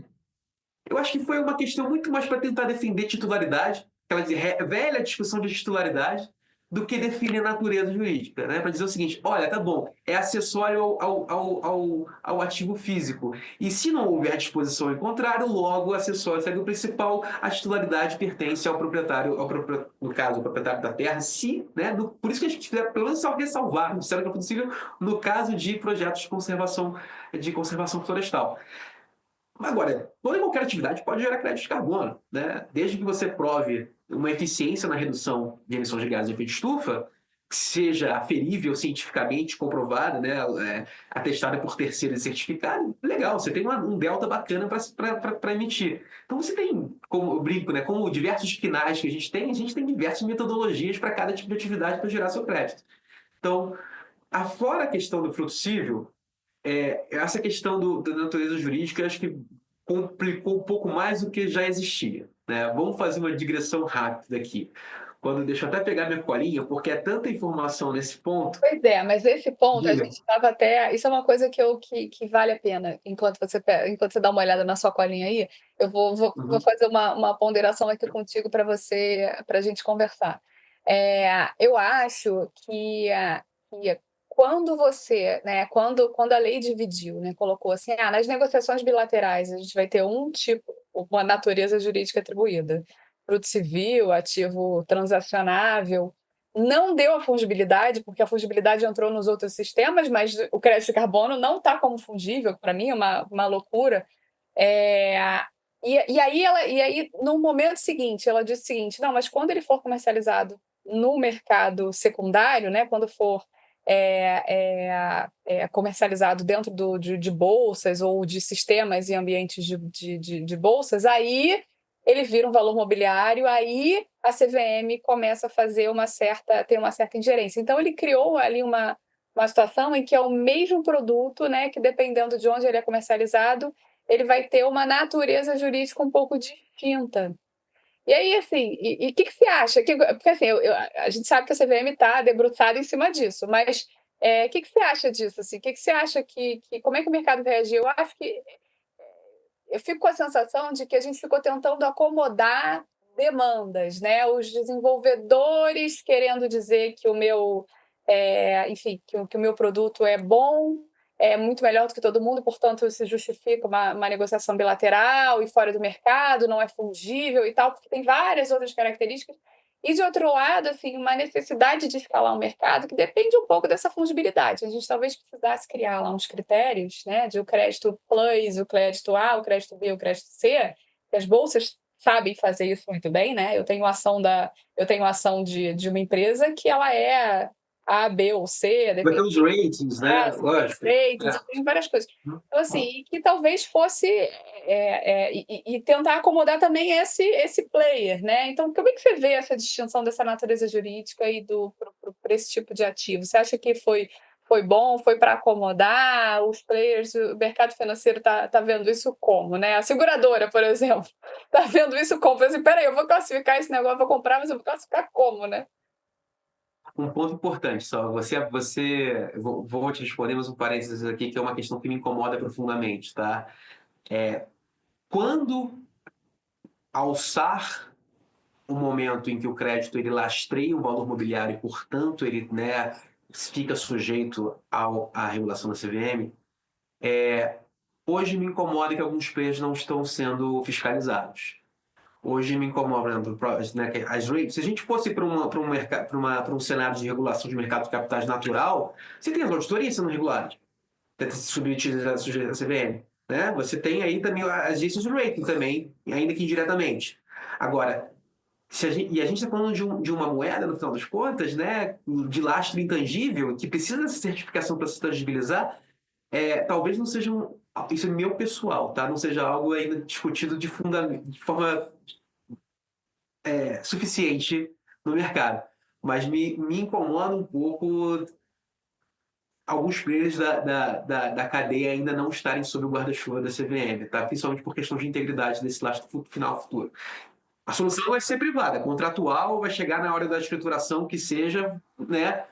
Eu acho que foi uma questão muito mais para tentar defender titularidade, aquela velha discussão de titularidade, do que definir a natureza jurídica, né? Para dizer o seguinte: olha, tá bom, é acessório ao ativo físico. E se não houver disposição em contrário, logo o acessório segue o principal, a titularidade pertence ao proprietário, no caso, ao proprietário da terra, se, né? Por isso que a gente deve, pelo menos, só ressalvar, se era possível, no caso de projetos de conservação florestal. Agora, toda e qualquer atividade pode gerar crédito de carbono, né? Desde que você prove uma eficiência na redução de emissões de gases de efeito de estufa, que seja aferível cientificamente comprovada, né? Atestada por terceiros e certificada, legal, você tem um delta bacana para emitir. Então você tem, como eu brinco, né? Como diversos quinais que a gente tem diversas metodologias para cada tipo de atividade para gerar seu crédito. Então, afora a questão do fruto cível, essa questão da natureza jurídica, acho que complicou um pouco mais do que já existia, né? Vamos fazer uma digressão rápida aqui. Deixa eu até pegar minha colinha, porque é tanta informação nesse ponto. Pois é, mas esse ponto a Diga. gente estava até. Isso é uma coisa que vale a pena. Enquanto você dá uma olhada na sua colinha aí, eu vou fazer uma ponderação aqui contigo para a gente conversar. Eu acho que quando você, né, quando a lei dividiu, né, colocou assim, nas negociações bilaterais a gente vai ter um tipo, uma natureza jurídica atribuída, fruto civil, ativo transacionável. Não deu a fungibilidade, porque a fungibilidade entrou nos outros sistemas, mas o crédito de carbono não está como fungível, para mim é uma loucura. E aí, no momento seguinte, ela disse o seguinte: não, mas quando ele for comercializado no mercado secundário, né, quando for comercializado dentro de bolsas ou de sistemas e ambientes de bolsas, aí ele vira um valor mobiliário, aí a CVM começa a ter uma certa ingerência. Então, ele criou ali uma situação em que é o mesmo produto, né, que dependendo de onde ele é comercializado, ele vai ter uma natureza jurídica um pouco distinta. E aí, assim, o que você acha? Porque assim, a gente sabe que a CVM está debruçada em cima disso, mas o que você acha disso? Assim? O que você acha como é que o mercado reagiu? Eu acho que eu fico com a sensação de que a gente ficou tentando acomodar demandas, né? Os desenvolvedores querendo dizer que o meu, enfim, que o meu produto é bom, é muito melhor do que todo mundo, portanto, se justifica uma negociação bilateral e fora do mercado, não é fungível e tal, porque tem várias outras características. E, de outro lado, assim, uma necessidade de escalar um mercado que depende um pouco dessa fungibilidade. A gente talvez precisasse criar lá uns critérios, né, de o crédito Plus, o crédito A, o crédito B, o crédito C, que as bolsas sabem fazer isso muito bem, né? Eu tenho ação de uma empresa que ela é A, B ou C, Vai ter os ratings, né? Lógico. Ratings, tem várias coisas. Então, assim, que talvez fosse e tentar acomodar também esse player, né? Então, como é que você vê essa distinção dessa natureza jurídica e para esse tipo de ativo? Você acha que foi foi bom, foi para acomodar os players, o mercado financeiro tá vendo isso como, né? A seguradora, por exemplo, tá vendo isso como? Fala assim, peraí, eu vou classificar esse negócio, vou comprar, mas eu vou classificar como, né? Um ponto importante só, vou te responder, mas um parênteses aqui, que é uma questão que me incomoda profundamente, tá? Quando alçar o momento em que o crédito ele lastreia o valor mobiliário e, portanto, ele, né, fica sujeito à regulação da CVM, hoje me incomoda que alguns players não estão sendo fiscalizados. Hoje me incomoda, né, que as rates. Se a gente fosse para um cenário de regulação de mercado de capitais natural, você tem as auditorias sendo reguladas, submetidas à CVM. Né? Você tem aí também as agências de rating também, ainda que indiretamente. Agora, e a gente está falando de uma moeda, no final das contas, né, de lastro intangível, que precisa dessa certificação para se tangibilizar, talvez não seja isso é meu pessoal, tá? Não seja algo ainda discutido de forma suficiente no mercado. Mas me incomoda um pouco alguns players da cadeia ainda não estarem sob o guarda-chuva da CVM, tá? Principalmente por questão de integridade desse lastro final futuro. A solução vai ser privada, contratual, vai chegar na hora da escrituração que seja, né?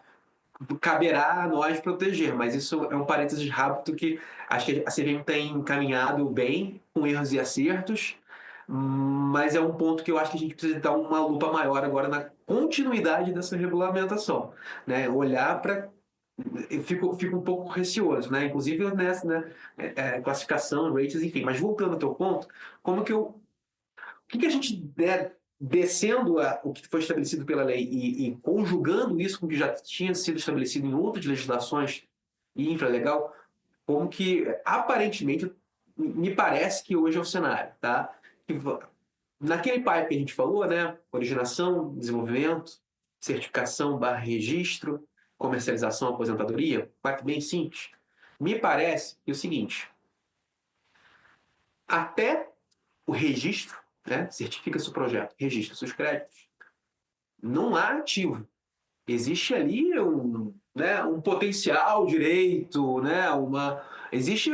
Caberá a nós proteger, mas isso é um parênteses rápido que acho que a CVM tem encaminhado bem, com erros e acertos, mas é um ponto que eu acho que a gente precisa dar uma lupa maior agora na continuidade dessa regulamentação, né? Olhar para... Eu fico um pouco receoso, né? Inclusive nessa, né? Classificação, rates, enfim. Mas voltando ao teu ponto, o que a gente descendo o que foi estabelecido pela lei e conjugando isso com o que já tinha sido estabelecido em outras legislações e infralegal, como que aparentemente me parece que hoje é o cenário, tá? Naquele pipe que a gente falou, né? Originação, desenvolvimento, certificação / registro, comercialização, aposentadoria, pipe bem simples. Me parece que é o seguinte: até o registro, né? Certifica-se o projeto, registra seus créditos, não há ativo. Existe ali um potencial direito, né? Existe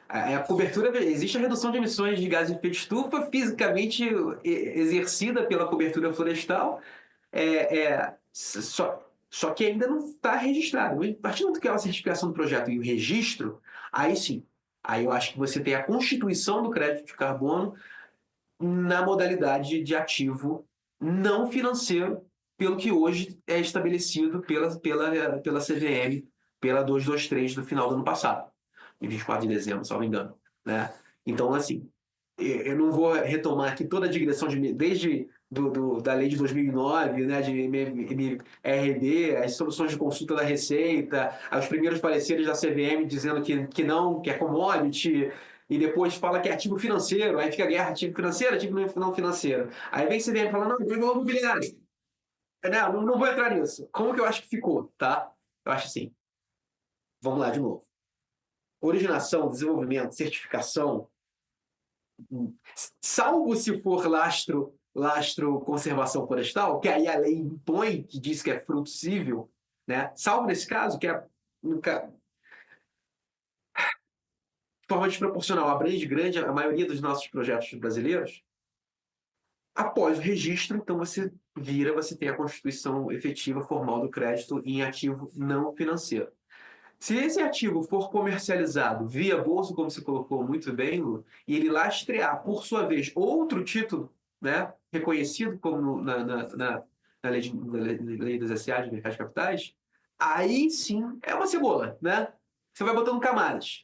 a cobertura, existe a redução de emissões de gases de efeito estufa fisicamente exercida pela cobertura florestal, só que ainda não está registrado. A partir do momento que é a certificação do projeto e o registro, aí sim, aí eu acho que você tem a constituição do crédito de carbono na modalidade de ativo não financeiro, pelo que hoje é estabelecido pela CVM, pela 223 do final do ano passado, em 24 de dezembro, se não me engano. Né? Então, assim, eu não vou retomar aqui toda a digressão desde da lei de 2009, né, de MRD, as soluções de consulta da Receita, os primeiros pareceres da CVM dizendo que não, que é commodity, e depois fala que é ativo financeiro, aí fica a guerra ativo financeiro, ativo não financeiro. Aí vem a CVM falando, não, é valor mobiliário. Não vou entrar nisso. Como que eu acho que ficou, tá? Eu acho assim. Vamos lá de novo. Originação, desenvolvimento, certificação, salvo se for lastro conservação florestal, que aí a lei impõe, que diz que é fruto cível, né? Salvo nesse caso, que é de forma desproporcional, abrange grande a maioria dos nossos projetos brasileiros. Após o registro, então você tem a constituição efetiva formal do crédito em ativo não financeiro. Se esse ativo for comercializado via bolsa, como você colocou muito bem, Lu, e ele lastrear, por sua vez, outro título, né, reconhecido como na lei das SA, de mercado de capitais, aí sim é uma cebola, né? Você vai botando camadas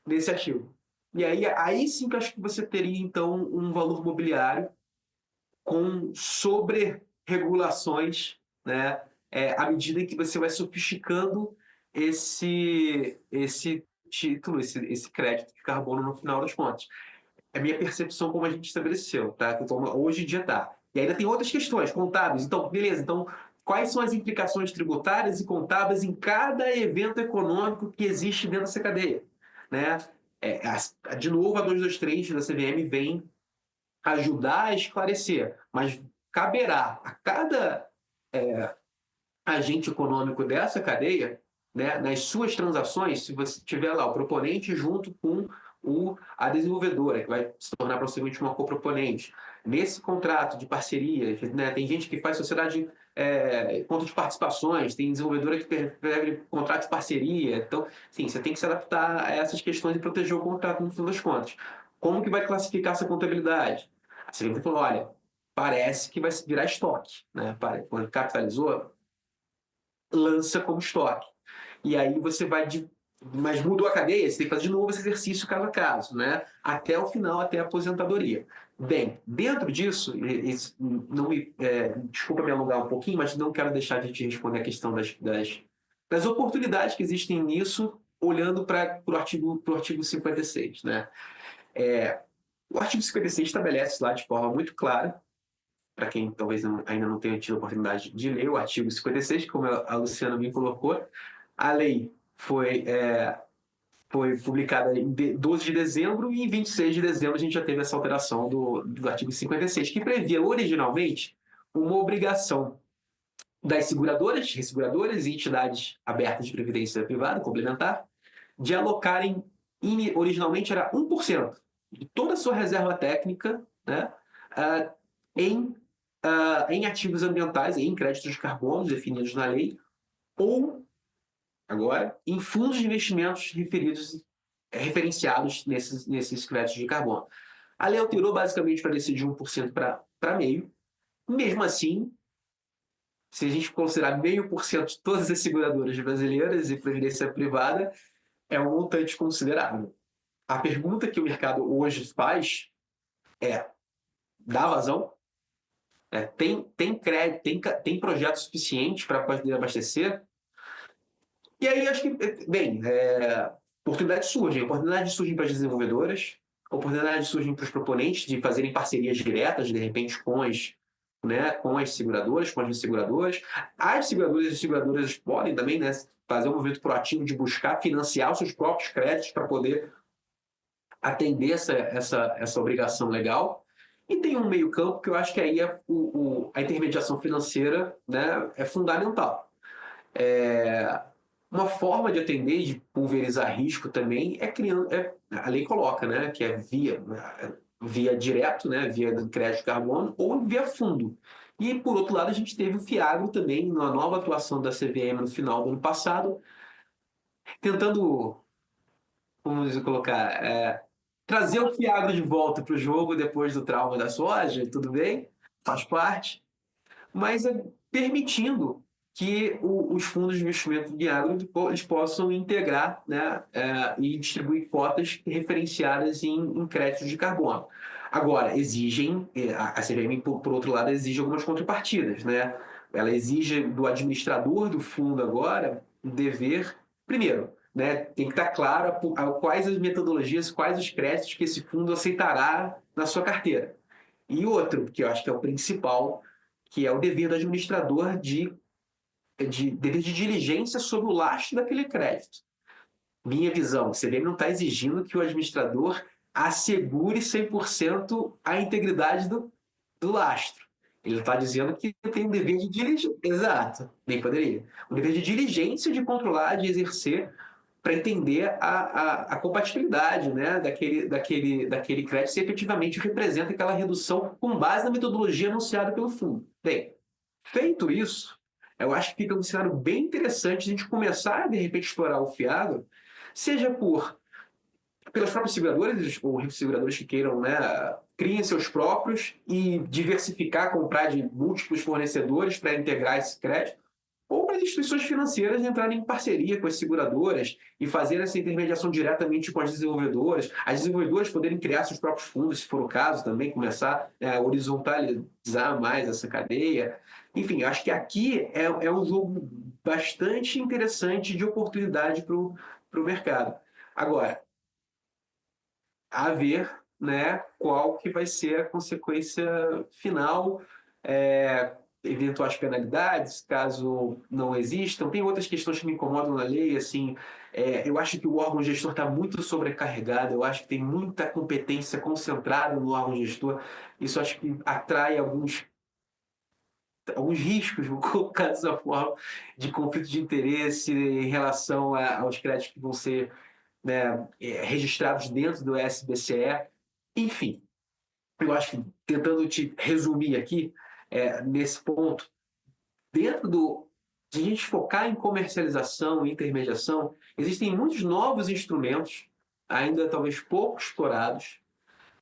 nesse ativo. E aí sim que eu acho que você teria, então, um valor mobiliário com sobre-regulações, né, à medida que você vai sofisticando esse título, esse crédito de carbono no final das contas. É a minha percepção como a gente estabeleceu, tá? Então, hoje em dia tá. E ainda tem outras questões contábeis. Então, beleza. Então, quais são as implicações tributárias e contábeis em cada evento econômico que existe dentro dessa cadeia, né? De novo, a 223 da CVM vem ajudar a esclarecer, mas caberá a cada agente econômico dessa cadeia, né, nas suas transações, se você tiver lá o proponente junto com a desenvolvedora, que vai se tornar possivelmente uma coproponente, nesse contrato de parceria, né, tem gente que faz sociedade, conta de participações, tem desenvolvedora que prefere contrato de parceria. Então, sim, você tem que se adaptar a essas questões e proteger o contrato no final das contas. Como que vai classificar essa contabilidade? A CVM falou, olha, parece que vai virar estoque, né? Quando capitalizou, lança como estoque. E aí você vai mas mudou a cadeia, você tem que fazer de novo esse exercício caso a caso, né? Até o final, até a aposentadoria. Bem, dentro disso, não desculpa me alongar um pouquinho, mas não quero deixar de te responder a questão das oportunidades que existem nisso, olhando para o artigo 56, né? O artigo 56 estabelece lá de forma muito clara, para quem talvez ainda não tenha tido a oportunidade de ler o artigo 56, como a Luciana me colocou, a lei foi publicada em 12 de dezembro e em 26 de dezembro a gente já teve essa alteração do artigo 56, que previa originalmente uma obrigação das seguradoras, resseguradoras e entidades abertas de previdência privada, complementar, de alocarem, originalmente era 1% de toda a sua reserva técnica, né, em ativos ambientais, em créditos de carbono definidos na lei, ou, agora, em fundos de investimentos referenciados nesses créditos de carbono. A lei alterou basicamente para descer de 1% para meio. Mesmo assim, se a gente considerar 0,5% de todas as seguradoras brasileiras e previdência privada, é um montante considerável. A pergunta que o mercado hoje faz é: dá vazão? Tem crédito, tem projeto suficiente para poder abastecer? E aí acho que, bem, oportunidades surgem para as desenvolvedoras, oportunidades surgem para os proponentes de fazerem parcerias diretas, de repente, com as seguradoras, com as resseguradoras. As seguradoras e seguradoras podem também, né, fazer um movimento proativo de buscar financiar os seus próprios créditos para poder atender essa obrigação legal. E tem um meio campo que eu acho que aí a intermediação financeira, né, é fundamental. Uma forma de atender e de pulverizar risco também a lei coloca, né, que é via direto, né, via crédito de carbono ou via fundo. E, por outro lado, a gente teve o FIAGRO também, numa nova atuação da CVM no final do ano passado, tentando, vamos colocar, trazer o FIAGRO de volta para o jogo depois do trauma da soja, tudo bem, faz parte, mas permitindo que os fundos de investimento de agro eles possam integrar, né, e distribuir cotas referenciadas em créditos de carbono. Agora, a CVM, por outro lado, exige algumas contrapartidas, né? Ela exige do administrador do fundo agora o dever, primeiro, né, tem que estar claro quais as metodologias, quais os créditos que esse fundo aceitará na sua carteira. E outro, que eu acho que é o principal, que é o dever do administrador de dever de diligência sobre o lastro daquele crédito. Minha visão, você vê que não está exigindo que o administrador assegure 100% a integridade do lastro. Ele está dizendo que tem um dever de diligência. Exato, nem poderia. Um dever de diligência de controlar, de exercer, para entender a compatibilidade, né, daquele crédito se efetivamente representa aquela redução com base na metodologia anunciada pelo fundo. Bem, feito isso, eu acho que fica um cenário bem interessante a gente começar, de repente, a explorar o FIAGRO, seja pelas próprias seguradoras ou seguradoras que queiram, né, criem seus próprios e diversificar, comprar de múltiplos fornecedores para integrar esse crédito, ou para as instituições financeiras entrarem em parceria com as seguradoras e fazer essa intermediação diretamente com as desenvolvedoras poderem criar seus próprios fundos, se for o caso, também começar a horizontalizar mais essa cadeia. Enfim, acho que aqui é um jogo bastante interessante de oportunidade para o mercado. Agora, a ver, né, qual que vai ser a consequência final, eventuais penalidades, caso não existam. Tem outras questões que me incomodam na lei, assim, eu acho que o órgão gestor está muito sobrecarregado, eu acho que tem muita competência concentrada no órgão gestor, isso acho que atrai alguns alguns riscos, vou colocar dessa forma, de conflito de interesse em relação aos créditos que vão ser, né, registrados dentro do SBCE. Enfim, eu acho que, tentando te resumir aqui, nesse ponto, dentro de a gente focar em comercialização e intermediação, existem muitos novos instrumentos, ainda talvez pouco explorados.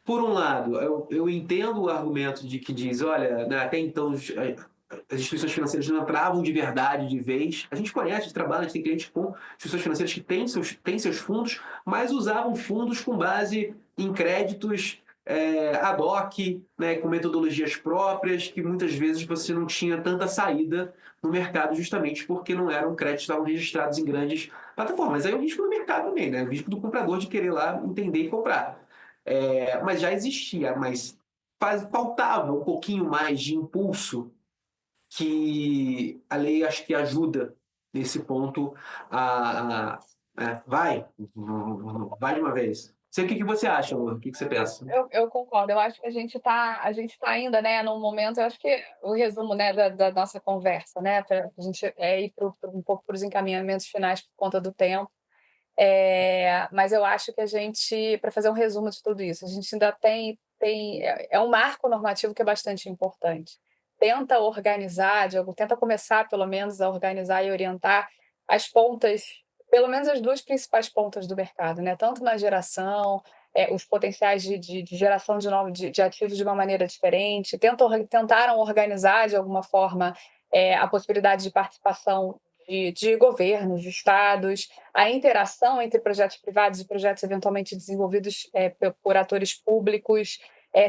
Por um lado, eu entendo o argumento de que diz, olha, né, até então as instituições financeiras não entravam de verdade, de vez. A gente conhece, a gente trabalha, a gente tem clientes com instituições financeiras que têm seus fundos, mas usavam fundos com base em créditos ad hoc, né, com metodologias próprias, que muitas vezes você não tinha tanta saída no mercado, justamente porque não eram créditos que estavam registrados em grandes plataformas. Aí é o risco do mercado também, né? O risco do comprador de querer lá entender e comprar. Mas já existia, mas faltava um pouquinho mais de impulso que a lei acho que ajuda nesse ponto vai de uma vez. Sei o que você acha, Lu? O que você pensa? Eu concordo. Eu acho que a gente tá ainda, né, num momento. Eu acho que o resumo, né, da nossa conversa, né, para a gente ir um pouco para os encaminhamentos finais por conta do tempo. Mas eu acho que a gente, para fazer um resumo de tudo isso, a gente ainda tem um marco normativo que é bastante importante. Tenta organizar, tenta começar pelo menos a organizar e orientar as pontas, pelo menos as duas principais pontas do mercado, né? Tanto na geração, os potenciais de geração de ativos de uma maneira diferente, tentaram organizar de alguma forma a possibilidade de participação de governos, de estados, a interação entre projetos privados e projetos eventualmente desenvolvidos por atores públicos,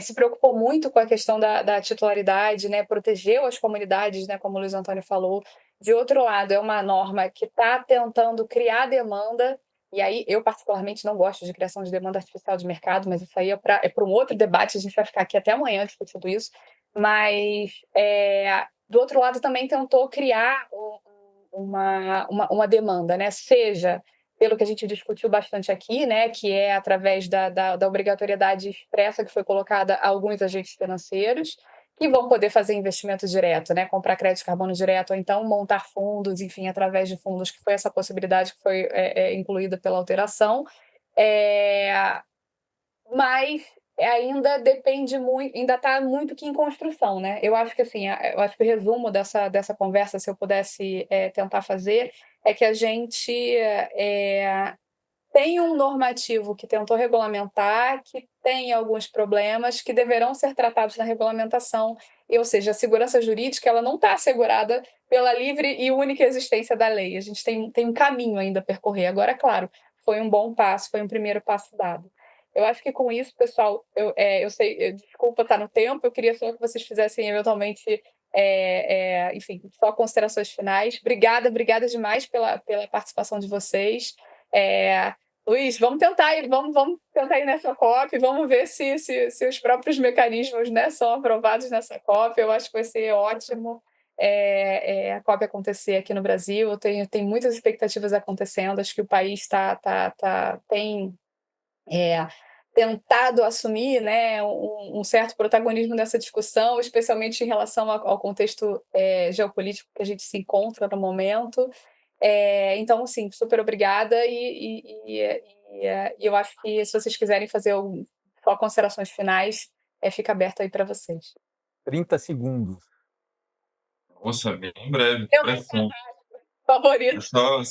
se preocupou muito com a questão da titularidade, né, protegeu as comunidades, né, como o Luiz Antônio falou. De outro lado, é uma norma que está tentando criar demanda, e aí eu particularmente não gosto de criação de demanda artificial de mercado, mas isso aí é para um outro debate, a gente vai ficar aqui até amanhã discutindo isso, mas do outro lado também tentou criar uma demanda, né? Seja pelo que a gente discutiu bastante aqui, né, que é através da obrigatoriedade expressa que foi colocada a alguns agentes financeiros, que vão poder fazer investimento direto, né, comprar crédito de carbono direto, ou então montar fundos, enfim, através de fundos, que foi essa possibilidade que foi incluída pela alteração. É, mas ainda depende muito, ainda está muito que em construção, né? Eu acho que assim, eu acho que o resumo dessa conversa, se eu pudesse tentar fazer, é que a gente tem um normativo que tentou regulamentar, que tem alguns problemas que deverão ser tratados na regulamentação, ou seja, a segurança jurídica ela não está assegurada pela livre e única existência da lei. A gente tem um caminho ainda a percorrer. Agora, claro, foi um bom passo, foi um primeiro passo dado. Eu acho que com isso, pessoal, eu sei, desculpa estar no tempo, eu queria só que vocês fizessem eventualmente, enfim, só considerações finais. Obrigada demais pela participação de vocês. Luiz, vamos tentar ir nessa COP, vamos ver se os próprios mecanismos, né, são aprovados nessa COP. Eu acho que vai ser ótimo a COP acontecer aqui no Brasil. Tem muitas expectativas acontecendo, acho que o país tem tentado assumir, né, um certo protagonismo nessa discussão, especialmente em relação ao contexto geopolítico que a gente se encontra no momento. Então, sim, super obrigada e eu acho que se vocês quiserem fazer só considerações finais, fica aberto aí para vocês. 30 segundos. Nossa, bem breve, Meu pressão. favorito, Só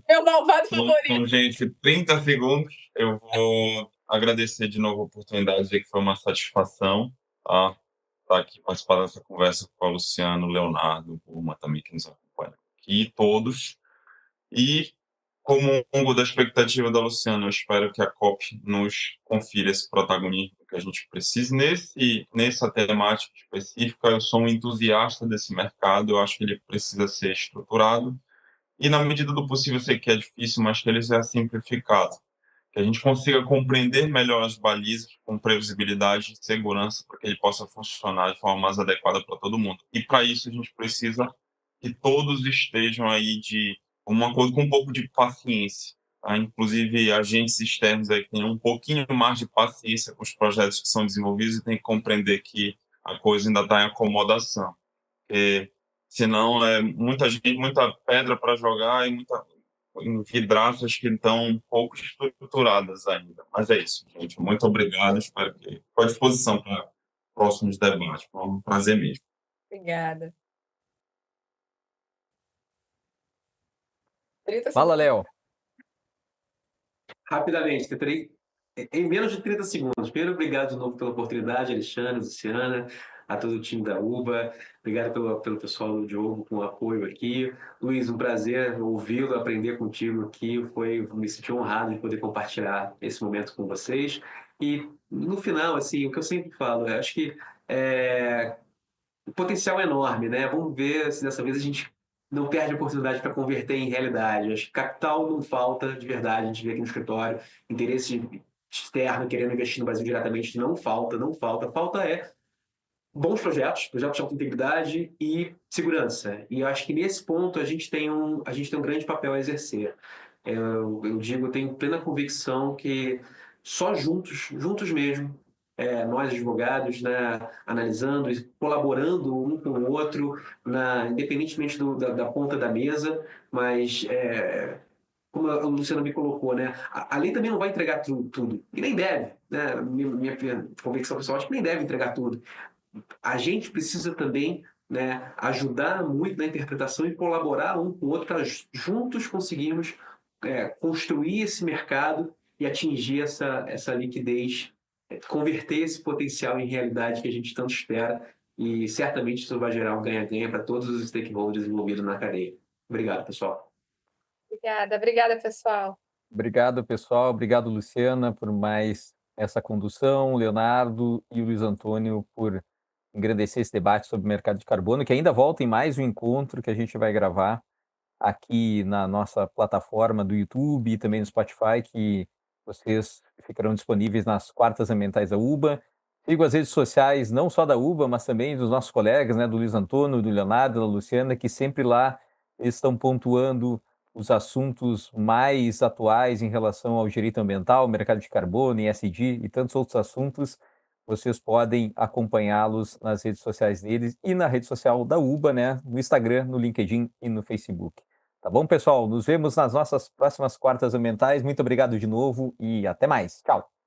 meu malvado favorito. Então, gente, 30 segundos. Eu vou agradecer de novo a oportunidade, dizer que foi uma satisfação estar aqui participar dessa conversa com o Luciano, o Leonardo, o Uma também que nos acompanha aqui, todos. E, como longo da expectativa da Luciana, eu espero que a COP nos confira esse protagonismo que a gente precisa. Nessa temática específica, eu sou um entusiasta desse mercado, eu acho que ele precisa ser estruturado e, na medida do possível, eu sei que é difícil, mas que ele seja simplificado, que a gente consiga compreender melhor as balizas com previsibilidade e segurança para que ele possa funcionar de forma mais adequada para todo mundo. E, para isso, a gente precisa que todos estejam aí de uma coisa com um pouco de paciência, tá? Inclusive agentes externos aí que tenham um pouquinho mais de paciência com os projetos que são desenvolvidos e tem que compreender que a coisa ainda está em acomodação. senão é muita gente, muita pedra para jogar e muita em vidraças que estão pouco estruturadas ainda. Mas é isso, gente. Muito obrigado. Espero que estou à disposição para próximos debates. Foi um prazer mesmo. Obrigada. 30 Fala, segundos. Léo. Rapidamente, tentarei em menos de 30 segundos. Primeiro, obrigado de novo pela oportunidade, Alexandre, Luciana, a todo o time da UBA. Obrigado pelo pessoal do Diogo com o apoio aqui. Luiz, um prazer ouvi-lo, aprender contigo aqui. Me senti honrado de poder compartilhar esse momento com vocês. E no final, assim, o que eu sempre falo, eu acho que o potencial é enorme, né? Vamos ver se dessa vez a gente não perde a oportunidade para converter em realidade. Acho que capital não falta de verdade, a gente vê aqui no escritório, interesse externo querendo investir no Brasil diretamente não falta, não falta. Falta bons projetos de alta integridade e segurança. E eu acho que nesse ponto a gente tem um grande papel a exercer. Eu digo, eu tenho plena convicção que só juntos mesmo, nós advogados, né, analisando e colaborando um com o outro, independentemente da ponta da mesa, mas como a Luciana me colocou, né, a lei também não vai entregar tudo, e nem deve, né, minha convicção pessoal, acho que nem deve entregar tudo. A gente precisa também, né, ajudar muito na interpretação e colaborar um com o outro para juntos conseguirmos construir esse mercado e atingir essa liquidez, converter esse potencial em realidade que a gente tanto espera, e certamente isso vai gerar um ganha-ganha para todos os stakeholders envolvidos na cadeia. Obrigado, pessoal. Obrigada, pessoal. Obrigado, pessoal. Obrigado, Luciana, por mais essa condução, Leonardo e o Luiz Antônio por engrandecer esse debate sobre o mercado de carbono, que ainda volta em mais um encontro que a gente vai gravar aqui na nossa plataforma do YouTube e também no Spotify, que vocês ficarão disponíveis nas quartas ambientais da UBA. Sigo as redes sociais, não só da UBA, mas também dos nossos colegas, né, do Luiz Antônio, do Leonardo, da Luciana, que sempre lá estão pontuando os assuntos mais atuais em relação ao direito ambiental, mercado de carbono, ESG e tantos outros assuntos. Vocês podem acompanhá-los nas redes sociais deles e na rede social da UBA, né, no Instagram, no LinkedIn e no Facebook. Tá bom, pessoal? Nos vemos nas nossas próximas quartas ambientais. Muito obrigado de novo e até mais. Tchau!